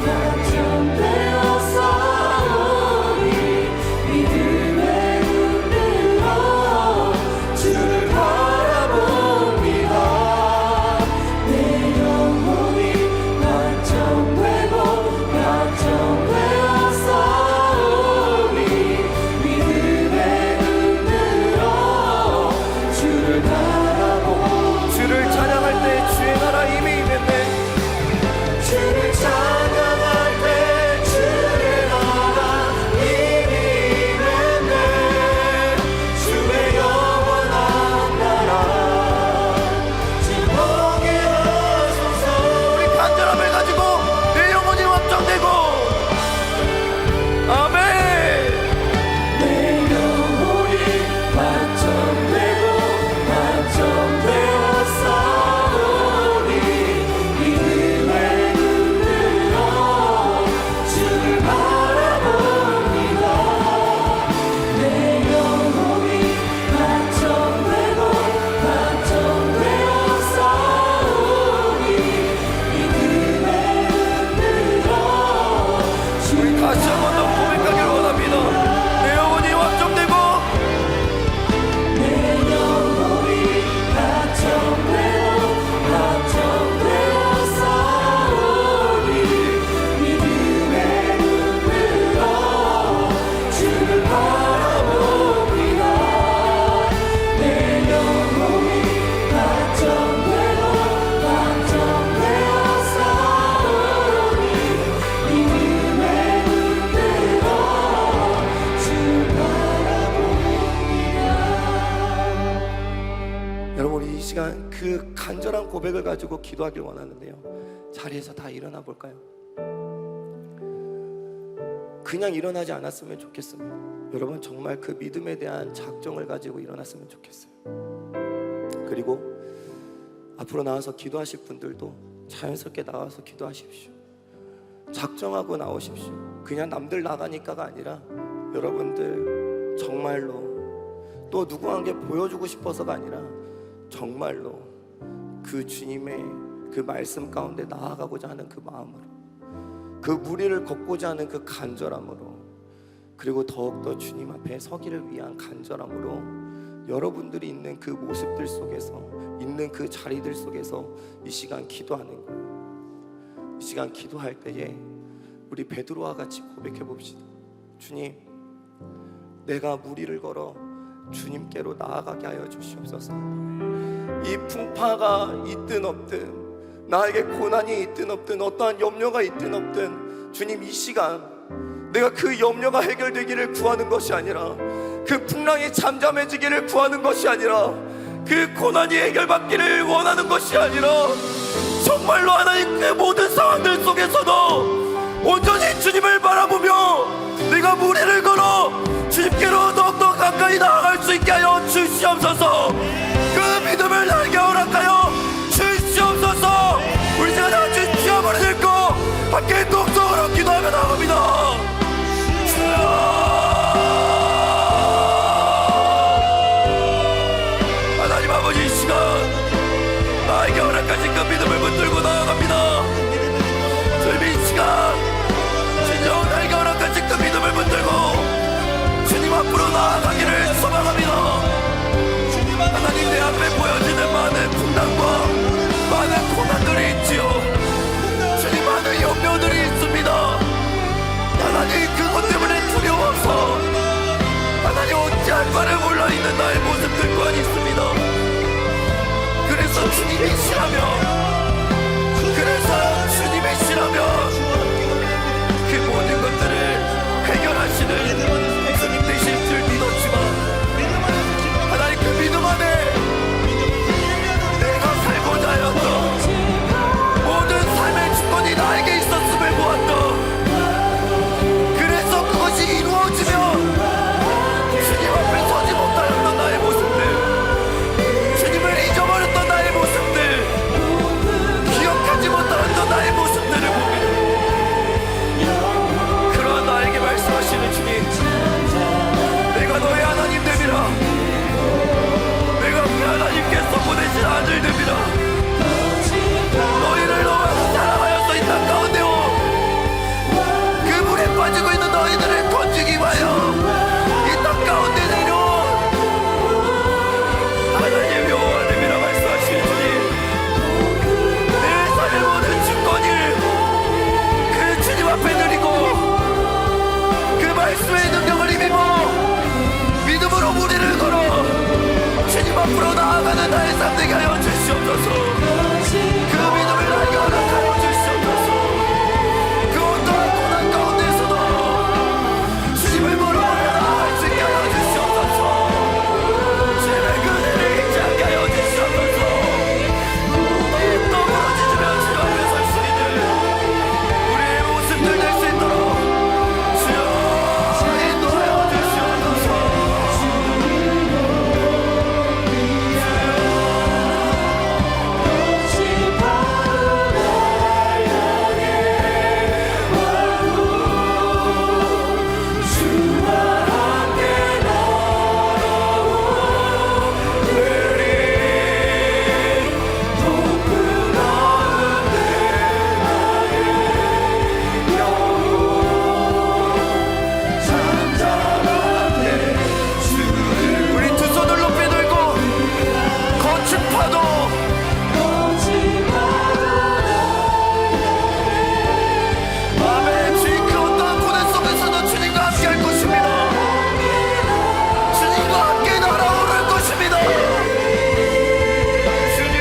완전되어 싸우니 믿음에 흔들어 주를 바라봅니다. 내 영혼이 완전되고 완전되어 싸우니 믿음에 흔들어 주를 바라봅니다. 주를 찬양할 때 주의 나라 이미 임했네. 주를 찬양할 때 주의 나라 이미 임했네. 주의 영원한 나라 주 보게 하소서. 우리 간절함을 가지고 내 영혼이 확정되고. 아멘. 내 영혼이 완전되고 완전되어 싸우니 믿음에 흔들어 주를 바라봅니다. 내 영혼이 완전되고 완전되어 싸우니 믿음에 흔들어 우리 다시 한 번 더 고백하기를 원합니다. 내 영혼이 확정되고 내 영혼이 완전되고 완전되어 싸우니 믿음에 흔들어 주를 바라봅니다. 내 영혼이 완전되고 완전되어 싸우니 믿음에 흔들어 주를 바라봅니다. 여러분, 우리 이 시간 그 간절한 고백을 가지고 기도하길 원하는데요. 자리에서 다 일어나 볼까요? 그냥 일어나지 않았으면 좋겠습니다. 여러분, 정말 그 믿음에 대한 작정을 가지고 일어났으면 좋겠어요. 그리고 앞으로 나와서 기도하실 분들도 자연스럽게 나와서 기도하십시오. 작정하고 나오십시오. 그냥 남들 나가니까가 아니라 여러분들 정말로, 또 누구한테 보여주고 싶어서가 아니라 정말로 그 주님의 그 말씀 가운데 나아가고자 하는 그 마음으로, 그 무리를 걷고자 하는 그 간절함으로, 그리고 더욱더 주님 앞에 서기를 위한 간절함으로 여러분들이 있는 그 모습들 속에서, 있는 그 자리들 속에서 이 시간 기도하는 거예요. 이 시간 기도할 때에 우리 베드로와 같이 고백해 봅시다. 주님, 내가 무리를 걸어 주님께로 나아가게 하여 주시옵소서. 이 풍파가 있든 없든, 나에게 고난이 있든 없든, 어떠한 염려가 있든 없든, 주님, 이 시간 내가 그 염려가 해결되기를 구하는 것이 아니라 그 풍랑이 잠잠해지기를 구하는 것이 아니라 그 고난이 해결받기를 원하는 것이 아니라 정말로 하나님 그 모든 상황들 속에서도 온전히 주님을 바라보며 내가 무리를 걸어 주님께로 더욱더 가까이 나아갈 수 있게 하여 주시옵소서. 그 믿음을 나에게 허락하여 주시옵소서. 우리 제가 다 주님 기업을 들고 함께 동성으로 기도하며 나갑니다. 하나님 아버지, 이 시간 나에게 허락하신 그 믿음을 붙들고 나아갑니다. 주님, 이 시간 진정 나에게 허락하신 그 믿음을 붙들고 주님 앞으로 나아가기를 소망합니다. 하나님, 내 앞에 보여지는 많은 풍랑과 많은 고난들이 있지요. 주님, 많은 염려들이 있습니다. 하나님, 그것 때문에 두려워서 하나님 어찌할 바를 몰라 있는 나의 모습들 또한 있습니다. 그래서 주님이시라면, 그 모든 것들을 해결하시는 주님 되실 줄 믿었지만 하나님, 그 믿음 안에 내가 살고자 하였던 모든 삶의 주권이 나에게 있었음을 보았던, 그래서 그것이 이루어지면 주님 앞에 서지 못하였던 나의 모습들, 주님을 잊어버렸던 나의 모습들, 기억하지 못하였던 나의 모습들을 보며 그러한 나에게 말씀하시는 주님, 내가 너의 하나님 됨이라, 내가 그 하나님께서 보내신 아들 됨이라, 너희를 너무 사랑하여서 이 땅 가운데 그 물에 빠지고 있는 너희들을 건지기 위하여 이 땅 가운데 내려온 하나님 여호와님이라 말씀하시는 주님, 내 삶의 모든 주권을 그 주님 앞에 드리고 그 말씀의 능력을 힘입어 믿음으로 무리를 걸어 주님 앞으로 나아가는 나의 삶 되게 하여 주시옵소서. 그 믿음을 나에게 허락하여 주시옵소서. 그 어떠한 고난 가운데서도 주님을 바라보며 나아갈 수 있게 하여 주시옵소서. 주님의 그늘을 잊지 않게 하여 주시옵소서. 또 부러지며 주님 앞에 설 수 있는 우리의 모습들 될 수 있도록 주여 인도하여 주시옵소서. 우리 두 손을 높이 들고 거친 파도 아멘. 주님, 그 어떠한 고난 속에서도 주님과 함께 할 것입니다. 주님과 함께 날아오를 것입니다. 주님,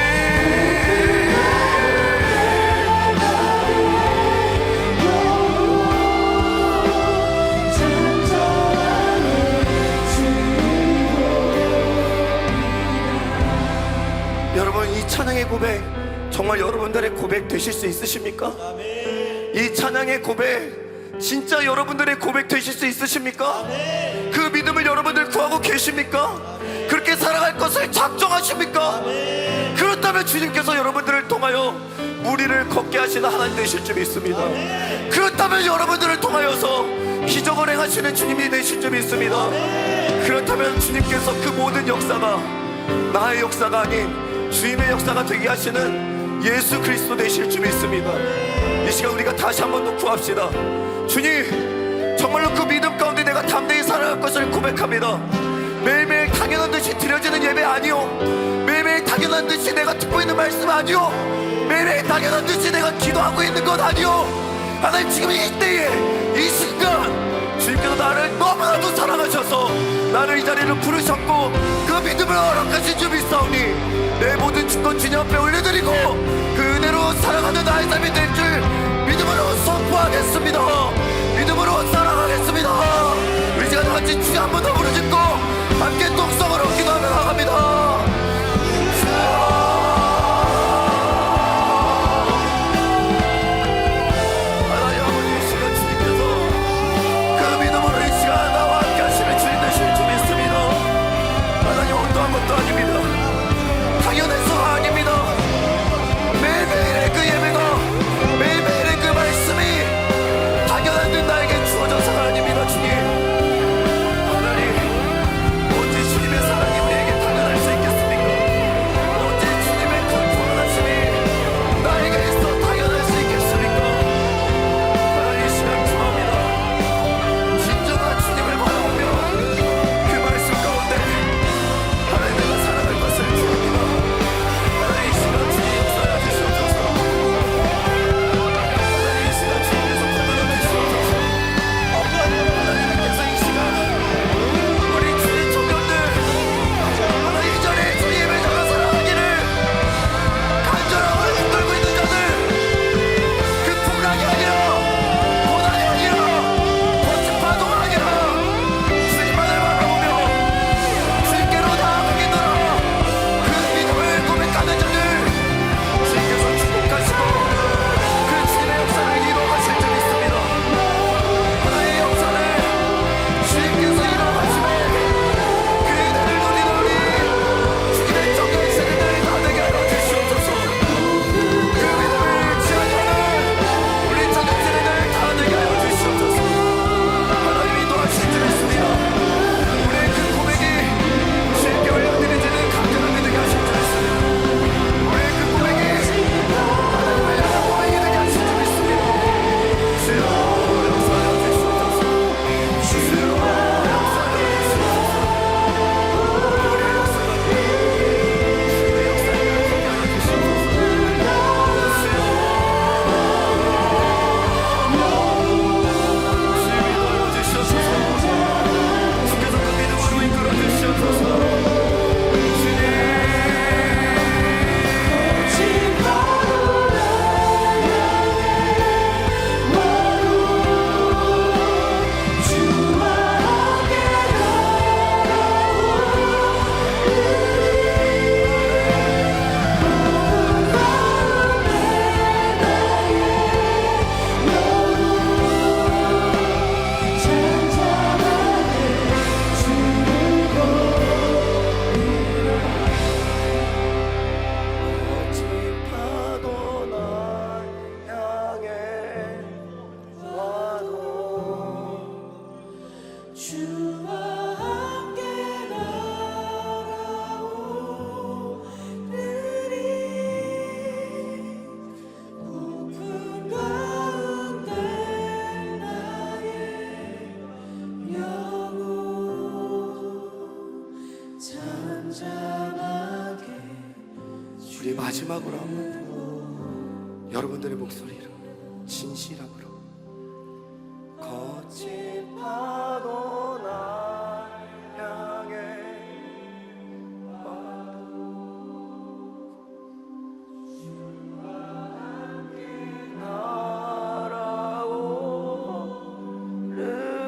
여러분, 이 찬양의 고백 정말 여러분들의 고백 되실 수 있으십니까? 이 찬양의 고백 진짜 여러분들의 고백 되실 수 있으십니까? 그 믿음을 여러분들 구하고 계십니까? 그렇게 살아갈 것을 작정하십니까? 그렇다면 주님께서 여러분들을 통하여 무리를 걷게 하시는 하나님 되실 줄 믿습니다. 그렇다면 여러분들을 통하여서 기적을 행하시는 주님이 되실 줄 믿습니다. 그렇다면 주님께서 그 모든 역사가 나의 역사가 아닌 주님의 역사가 되게 하시는 예수 그리스도 되실 줄 믿습니다. 이 시간 우리가 다시 한 번 더 구합시다. 주님, 정말로 그 믿음 가운데 내가 담대히 살아갈 것을 고백합니다. 매일매일 당연한 듯이 드려지는 예배 아니요, 매일매일 당연한 듯이 내가 듣고 있는 말씀 아니요, 매일매일 당연한 듯이 내가 기도하고 있는 것 아니요. 하나님, 지금 이때에 이 순간 주님께서 나를 너무나도 사랑하셔서 나를 이 자리로 부르셨고 그 믿음을 허락하신 줄 믿사오니 내 모든 주권 주님 앞에 올려드리고 그 은혜로 살아가는 나의 삶이 될 줄 믿음으로 선포하겠습니다. 믿음으로 살아가겠습니다. 우리 시간 다 같이 주여 한 번 더 부르짖고 함께 동성으로 기도하며 나갑니다. 하나님 아버지, 이 시간 주님께서 그 믿음으로 이 시간 나와 함께 하시는 주님 되실 줄 믿습니다. 하나님 어떠한 것도 아닙니다. 당연해서가 아닙니다. 매일매일의 그 예배가, 매일매일의 그 말씀이 당연한 듯 나에게 주어져서가 아닙니다. 주님, 하나님, 언제 주님의 사랑이 우리에게 당연할 수 있겠습니까? 언제 주님의 큰 구원하심이 나에게 있어 당연할 수 있겠습니까? 하나님, 이 시간 축원합니다. 진정한 주님을 바라보며 그 말씀 가운데 하나님, 내가 살아갈 것을 축원합니다. 하나님, 이 시간 주님 역사해 주시옵소서. 하나님, 이 시간 주님께서 거들어 주시옵소서. 하나님께서 이 시간 우리 주의 청년들 하나님 이전에 주 예배자가 살아가기를 간절하고 흔들고 있는 자들, 그 풍랑이 아니라 고난이 아니라 거친 파도가 아니라 주님만을 바라보며 주님께로 나아가게 들어 그 믿음을 고백하는 자들 주님께서 축복하시고 그 주님의 역사를 이루어가실 줄 믿습니다. 하나님의 역사를 주님께서 이루어가시매 그 은혜를 누리는 우리 주님의 정결 세대들 다 되게 하여 주시옵소서. 그 믿음을 취하지 않은 우리 정결 세대들 다 되게 하여 주시옵소서. 하나님이 도와주실 줄 믿습니다. 우리의 그 고백이 주님께 올려드리지는 간절한 믿음이 하실 줄 믿습니다. 우리의 그 고백이 하나님을 향한 고백이 되게 하실 줄 믿습니다. 주여 역사하여 주시옵소서. 주여 역사하여 주시옵소서. 우리의 역사가 주님의 역사를 하게 하여 주시옵소서. 주님이 도와주시옵소서. 주께서 그 믿음으로 이끌어 주시옵소서. 거친 파도 날 향해 와도 주와 함께 날아오르리 폭풍 가운데 나의 영혼 잠잠하게 우리 마지막으로 한번 여러분들의 목소리로 진실함으로 거친 파도 날 향해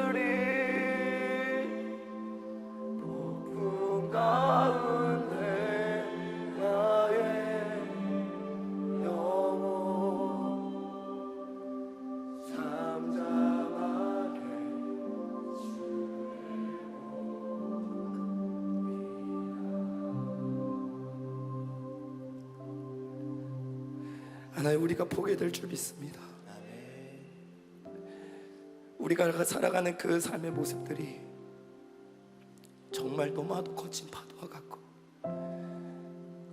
날아오르리 폭풍 가운데 나의 영혼 잠잠하게 하나님, 우리가 보게 될 줄 믿습니다. 우리가 살아가는 그 삶의 모습들이 정말 너무나도 거친 파도와 같고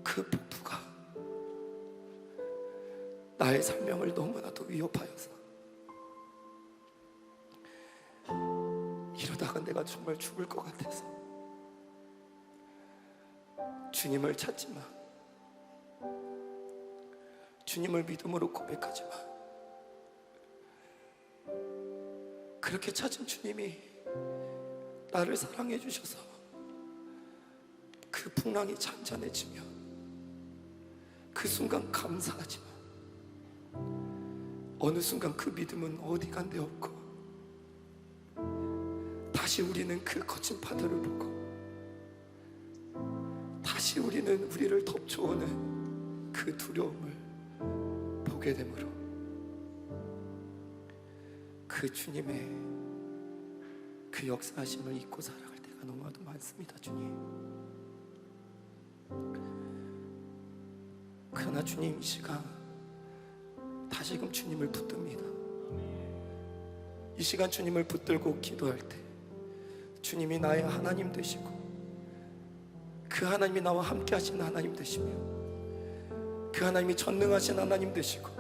그 폭풍가 나의 생명을 너무나도 위협하여서 이러다가 내가 정말 죽을 것 같아서 주님을 찾지만, 주님을 믿음으로 고백하지만, 그렇게 찾은 주님이 나를 사랑해 주셔서 그 풍랑이 잔잔해지면 그 순간 감사하지만 어느 순간 그 믿음은 어디 간데 없고 다시 다시 우리는 그 거친 파도를 보고 다시 우리는 우리를 덮쳐오는 그 두려움을 보게 되므로 그 주님의 그 역사하심을 잊고 살아갈 때가 너무나도 많습니다. 주님, 그러나 주님 이 시간 다시금 주님을 붙듭니다. 이 시간 주님을 붙들고 기도할 때 주님이 나의 하나님 되시고 그 하나님이 나와 함께 하시는 하나님 되시며 그 하나님이 전능하신 하나님 되시고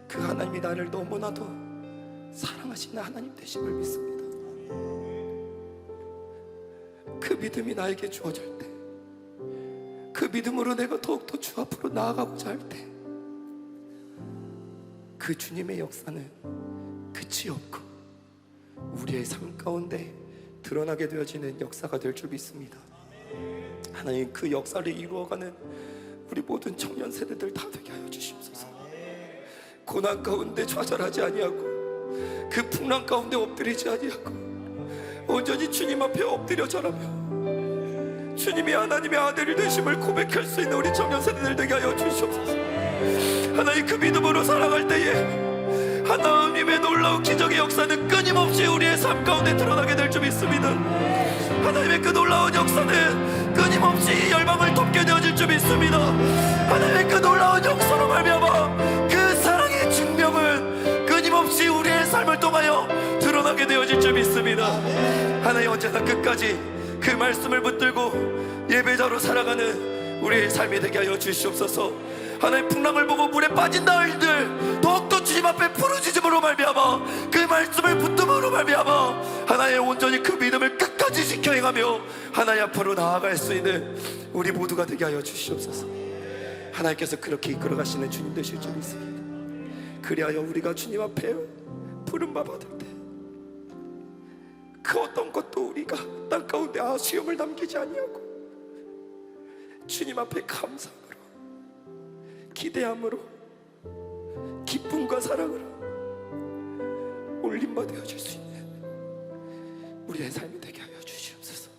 그 하나님이 나를 너무나도 사랑하시는 하나님 되심을 믿습니다. 그 믿음이 나에게 주어질 때, 그 믿음으로 내가 더욱더 주 앞으로 나아가고자 할 때, 그 주님의 역사는 끝이 없고 우리의 삶 가운데 드러나게 되어지는 역사가 될 줄 믿습니다. 하나님, 그 역사를 이루어가는 우리 모든 청년 세대들 다 되게 하여 주시옵소서. 고난 가운데 좌절하지 아니하고 그 풍랑 가운데 엎드리지 아니하고 온전히 주님 앞에 엎드려 절하며 주님이 하나님의 아들이 되심을 고백할 수 있는 우리 청년 세대들 되게 하여 주시옵소서. 하나님, 그 믿음으로 살아갈 때에 하나님의 놀라운 기적의 역사는 끊임없이 우리의 삶 가운데 드러나게 될 줄 믿습니다. 하나님의 그 놀라운 역사는 끊임없이 열방을 덮게 되어질 줄 믿습니다. 하나님의 그 놀라운 역사로 말미암아 그 사랑의 증명은 끊임없이 우리의 삶을 통하여 드러나게 되어질 줄 믿습니다. 하나님, 언제나 끝까지 그 말씀을 붙들고 예배자로 살아가는 우리의 삶이 되게 하여 주시옵소서. 하나님, 풍랑을 보고 물에 빠진 나일들 더욱더 주님 앞에 부르짖음으로 말미암아 그 말씀을 붙듦으로 말미암아 하나님, 온전히 그 믿음을 끝까지 지켜 행하며 하나님 앞으로 나아갈 수 있는 우리 모두가 되게 하여 주시옵소서. 하나님께서 그렇게 이끌어 가시는 주님 되실 줄 믿습니다. 그리하여 우리가 주님 앞에 부름바 받을 때 그 어떤 것도 우리가 땅 가운데 아쉬움을 남기지 아니하고 주님 앞에 감사함으로, 기대함으로, 기쁨과 사랑으로 올림바 되어질 수 있는 우리의 삶이 되게 하여 주시옵소서.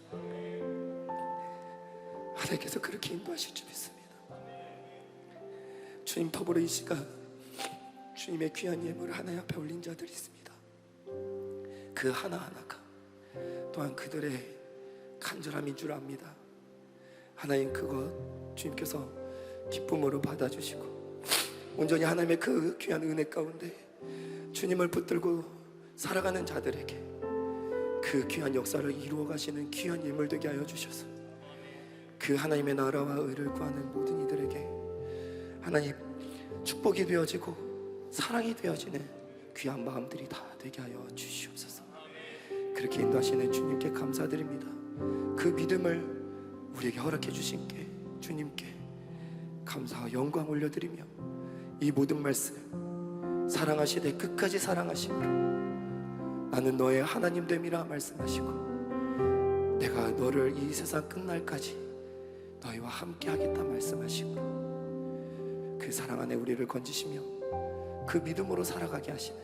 하나님께서 그렇게 인도하실 줄 믿습니다. 주님, 더불어 이 시간 주님의 귀한 예물을 하나님 앞에 올린 자들이 있습니다. 그 하나하나가 또한 그들의 간절함인 줄 압니다. 하나님, 그것 주님께서 기쁨으로 받아주시고 온전히 하나님의 그 귀한 은혜 가운데 주님을 붙들고 살아가는 자들에게 그 귀한 역사를 이루어 가시는 귀한 예물 되게 하여 주셔서 그 하나님의 나라와 의를 구하는 모든 이들에게 하나님 축복이 되어지고 사랑이 되어지는 귀한 마음들이 다 되게 하여 주시옵소서. 그렇게 인도하시는 주님께 감사드립니다. 그 믿음을 우리에게 허락해 주신 게 주님께 감사와 영광 올려드리며 이 모든 말씀 사랑하시되 끝까지 사랑하심으로 나는 너의 하나님 됨이라 말씀하시고 내가 너를 이 세상 끝날까지 너희와 함께 하겠다 말씀하시고 그 사랑 안에 우리를 건지시며 그 믿음으로 살아가게 하시는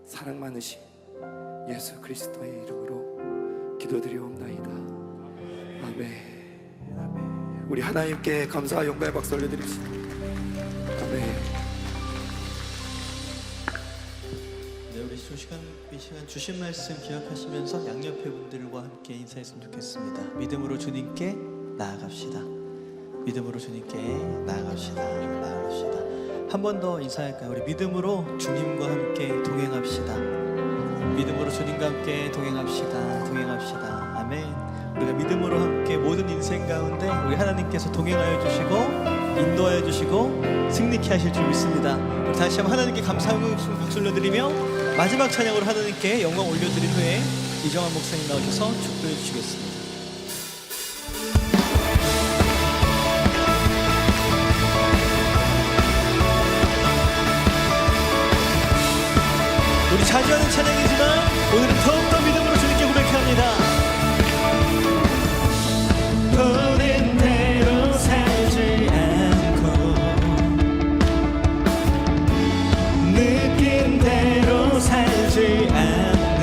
사랑 많으신 예수 그리스도의 이름으로 기도드리옵나이다. 아멘. 아멘. 우리 하나님께 감사와 영광의 박수 올려드립시다. 아멘. 네, 우리 이 시간 주신 말씀 기억하시면서 양옆에 분들과 함께 인사했으면 좋겠습니다. 믿음으로 주님께 나아갑시다. 믿음으로 주님께 나아갑시다. 나아갑시다. 한 번 더 인사할까요? 우리 믿음으로 주님과 함께 동행합시다. 믿음으로 주님과 함께 동행합시다. 동행합시다. 아멘. 우리가 믿음으로 함께 모든 인생 가운데 우리 하나님께서 동행하여 주시고 인도하여 주시고 승리케 하실 줄 믿습니다. 우리 다시 한번 하나님께 감사하고 박수 올려드리며 마지막 찬양으로 하나님께 영광 올려드린 후에 이정환 목사님 나오셔서 축도해 주시겠습니다. 우리 자주 하는 찬양이지만 오늘은 더욱더 믿음으로 주님께 고백합니다. 보는 대로 살지 않고 느낀 대로 살지 않는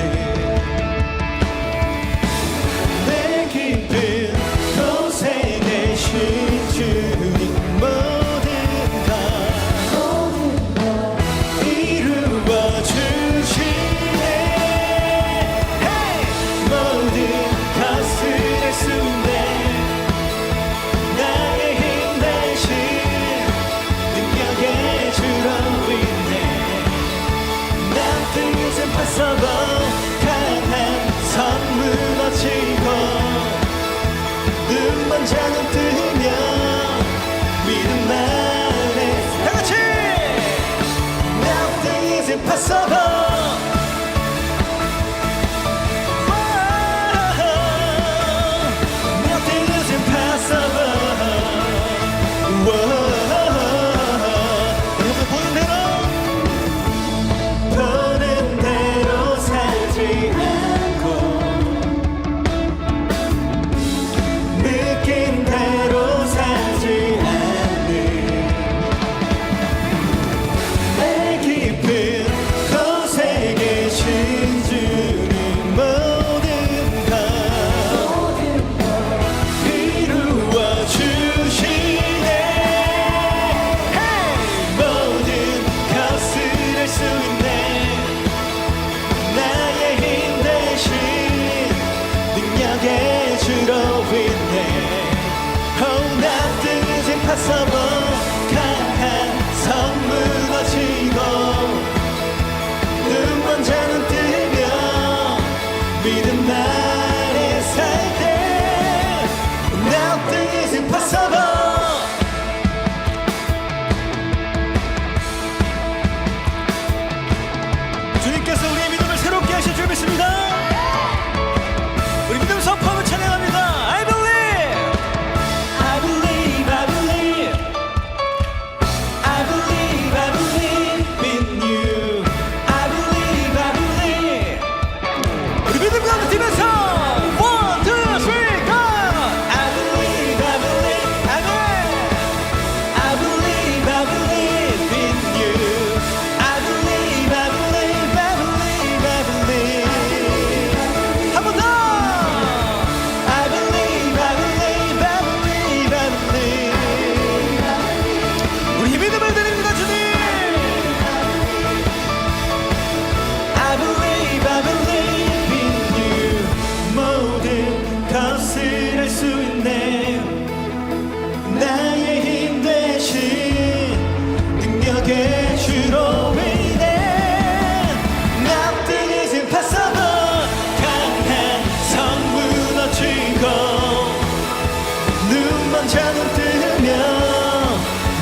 먼저 눈 뜨면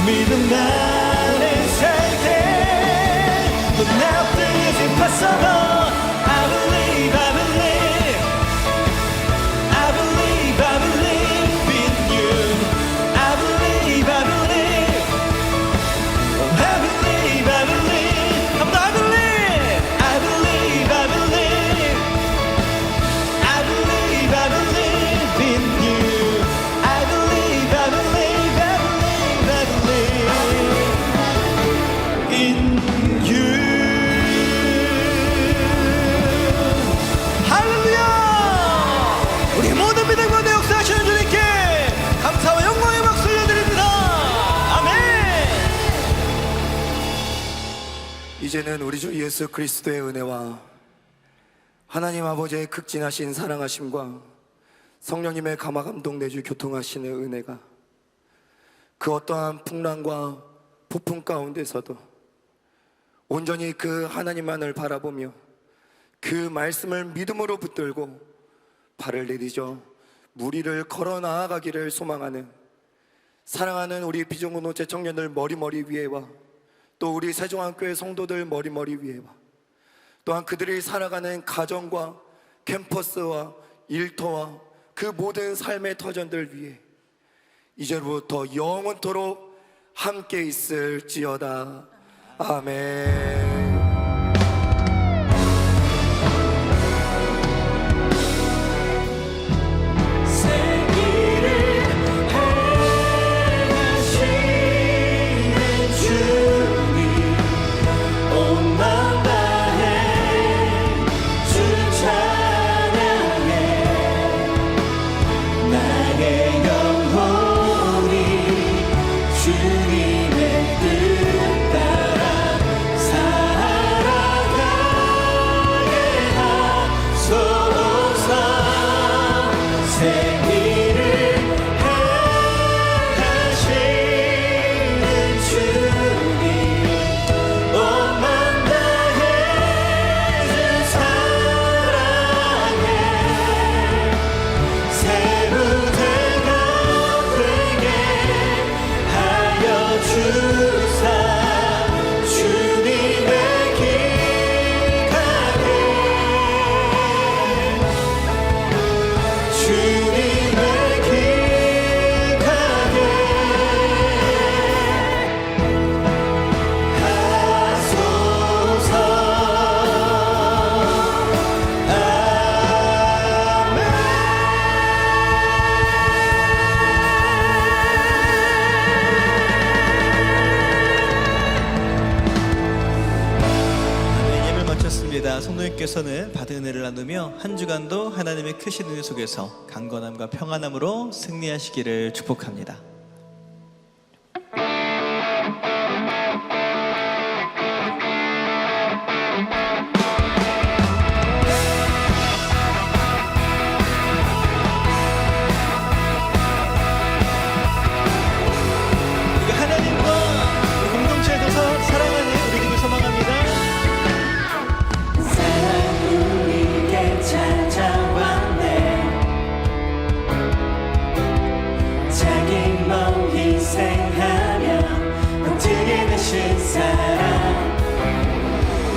믿음 안에 살게 또 nothing is impossible I believe I believe I believe I believe in you I believe I believe I believe I believe I believe I believe I believe I believe I believe in you I believe I believe I believe I believe in you 할렐루야 우리 모든 믿음 가운데 역사하시는 주님께 감사와 영광의 박수 올려드립니다 아멘. 이제는 우리 주 예수 그리스도의 은혜와 하나님 아버지의 극진하신 사랑하심과 성령님의 감화 감동 내주 교통하시는 은혜가 그 어떠한 풍랑과 폭풍 가운데서도 온전히 그 하나님만을 바라보며 그 말씀을 믿음으로 붙들고 발을 내디져 무리를 걸어 나아가기를 소망하는 사랑하는 우리 비전공동체 청년들 머리머리 위에와 또 우리 세종한교회 성도들 머리머리 위에와 또한 그들이 살아가는 가정과 캠퍼스와 일터와 그 모든 삶의 터전들 위에 이제부터 영원토록 함께 있을지어다. 아멘. 성도님께서는 받은 은혜를 나누며 한 주간도 하나님의 크신 은혜 속에서 강건함과 평안함으로 승리하시기를 축복합니다. 우리가 하나님과 공동체에 서 사랑하는 우리 집을 소망합니다.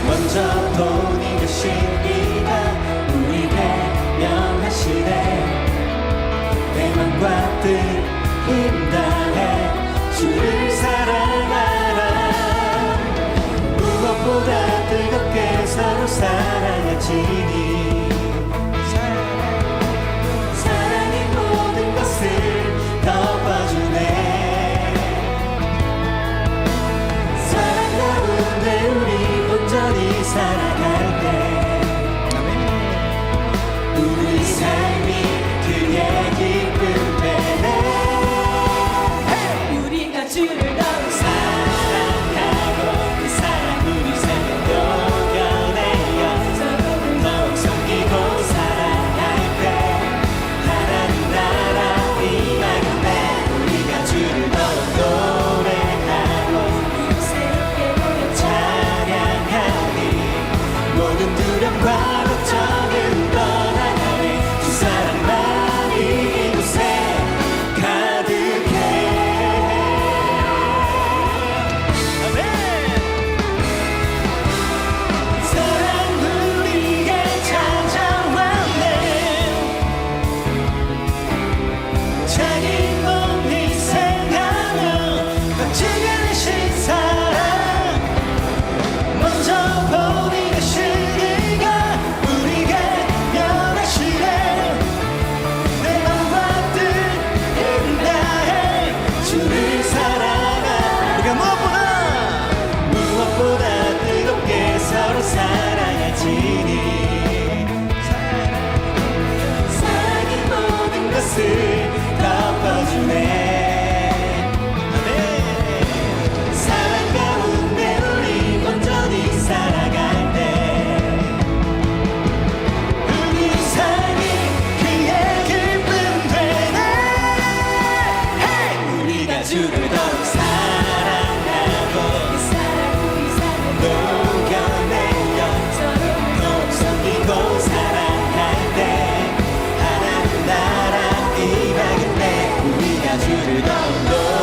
먼저 돈이 되신 이가 우리에게 명하시네 내 맘과 뜻 힘 다해 주를 사랑하라 무엇보다 뜨겁게 서로 사랑하지니 사랑이 모든 것을 덮어주네 사랑 가운데 우리 온전히 살아갈 때 주를 더욱 사랑하고 녹여내려 섬기고 사랑할 때 하나님 나라 임하겠네. 우리가 주를 더욱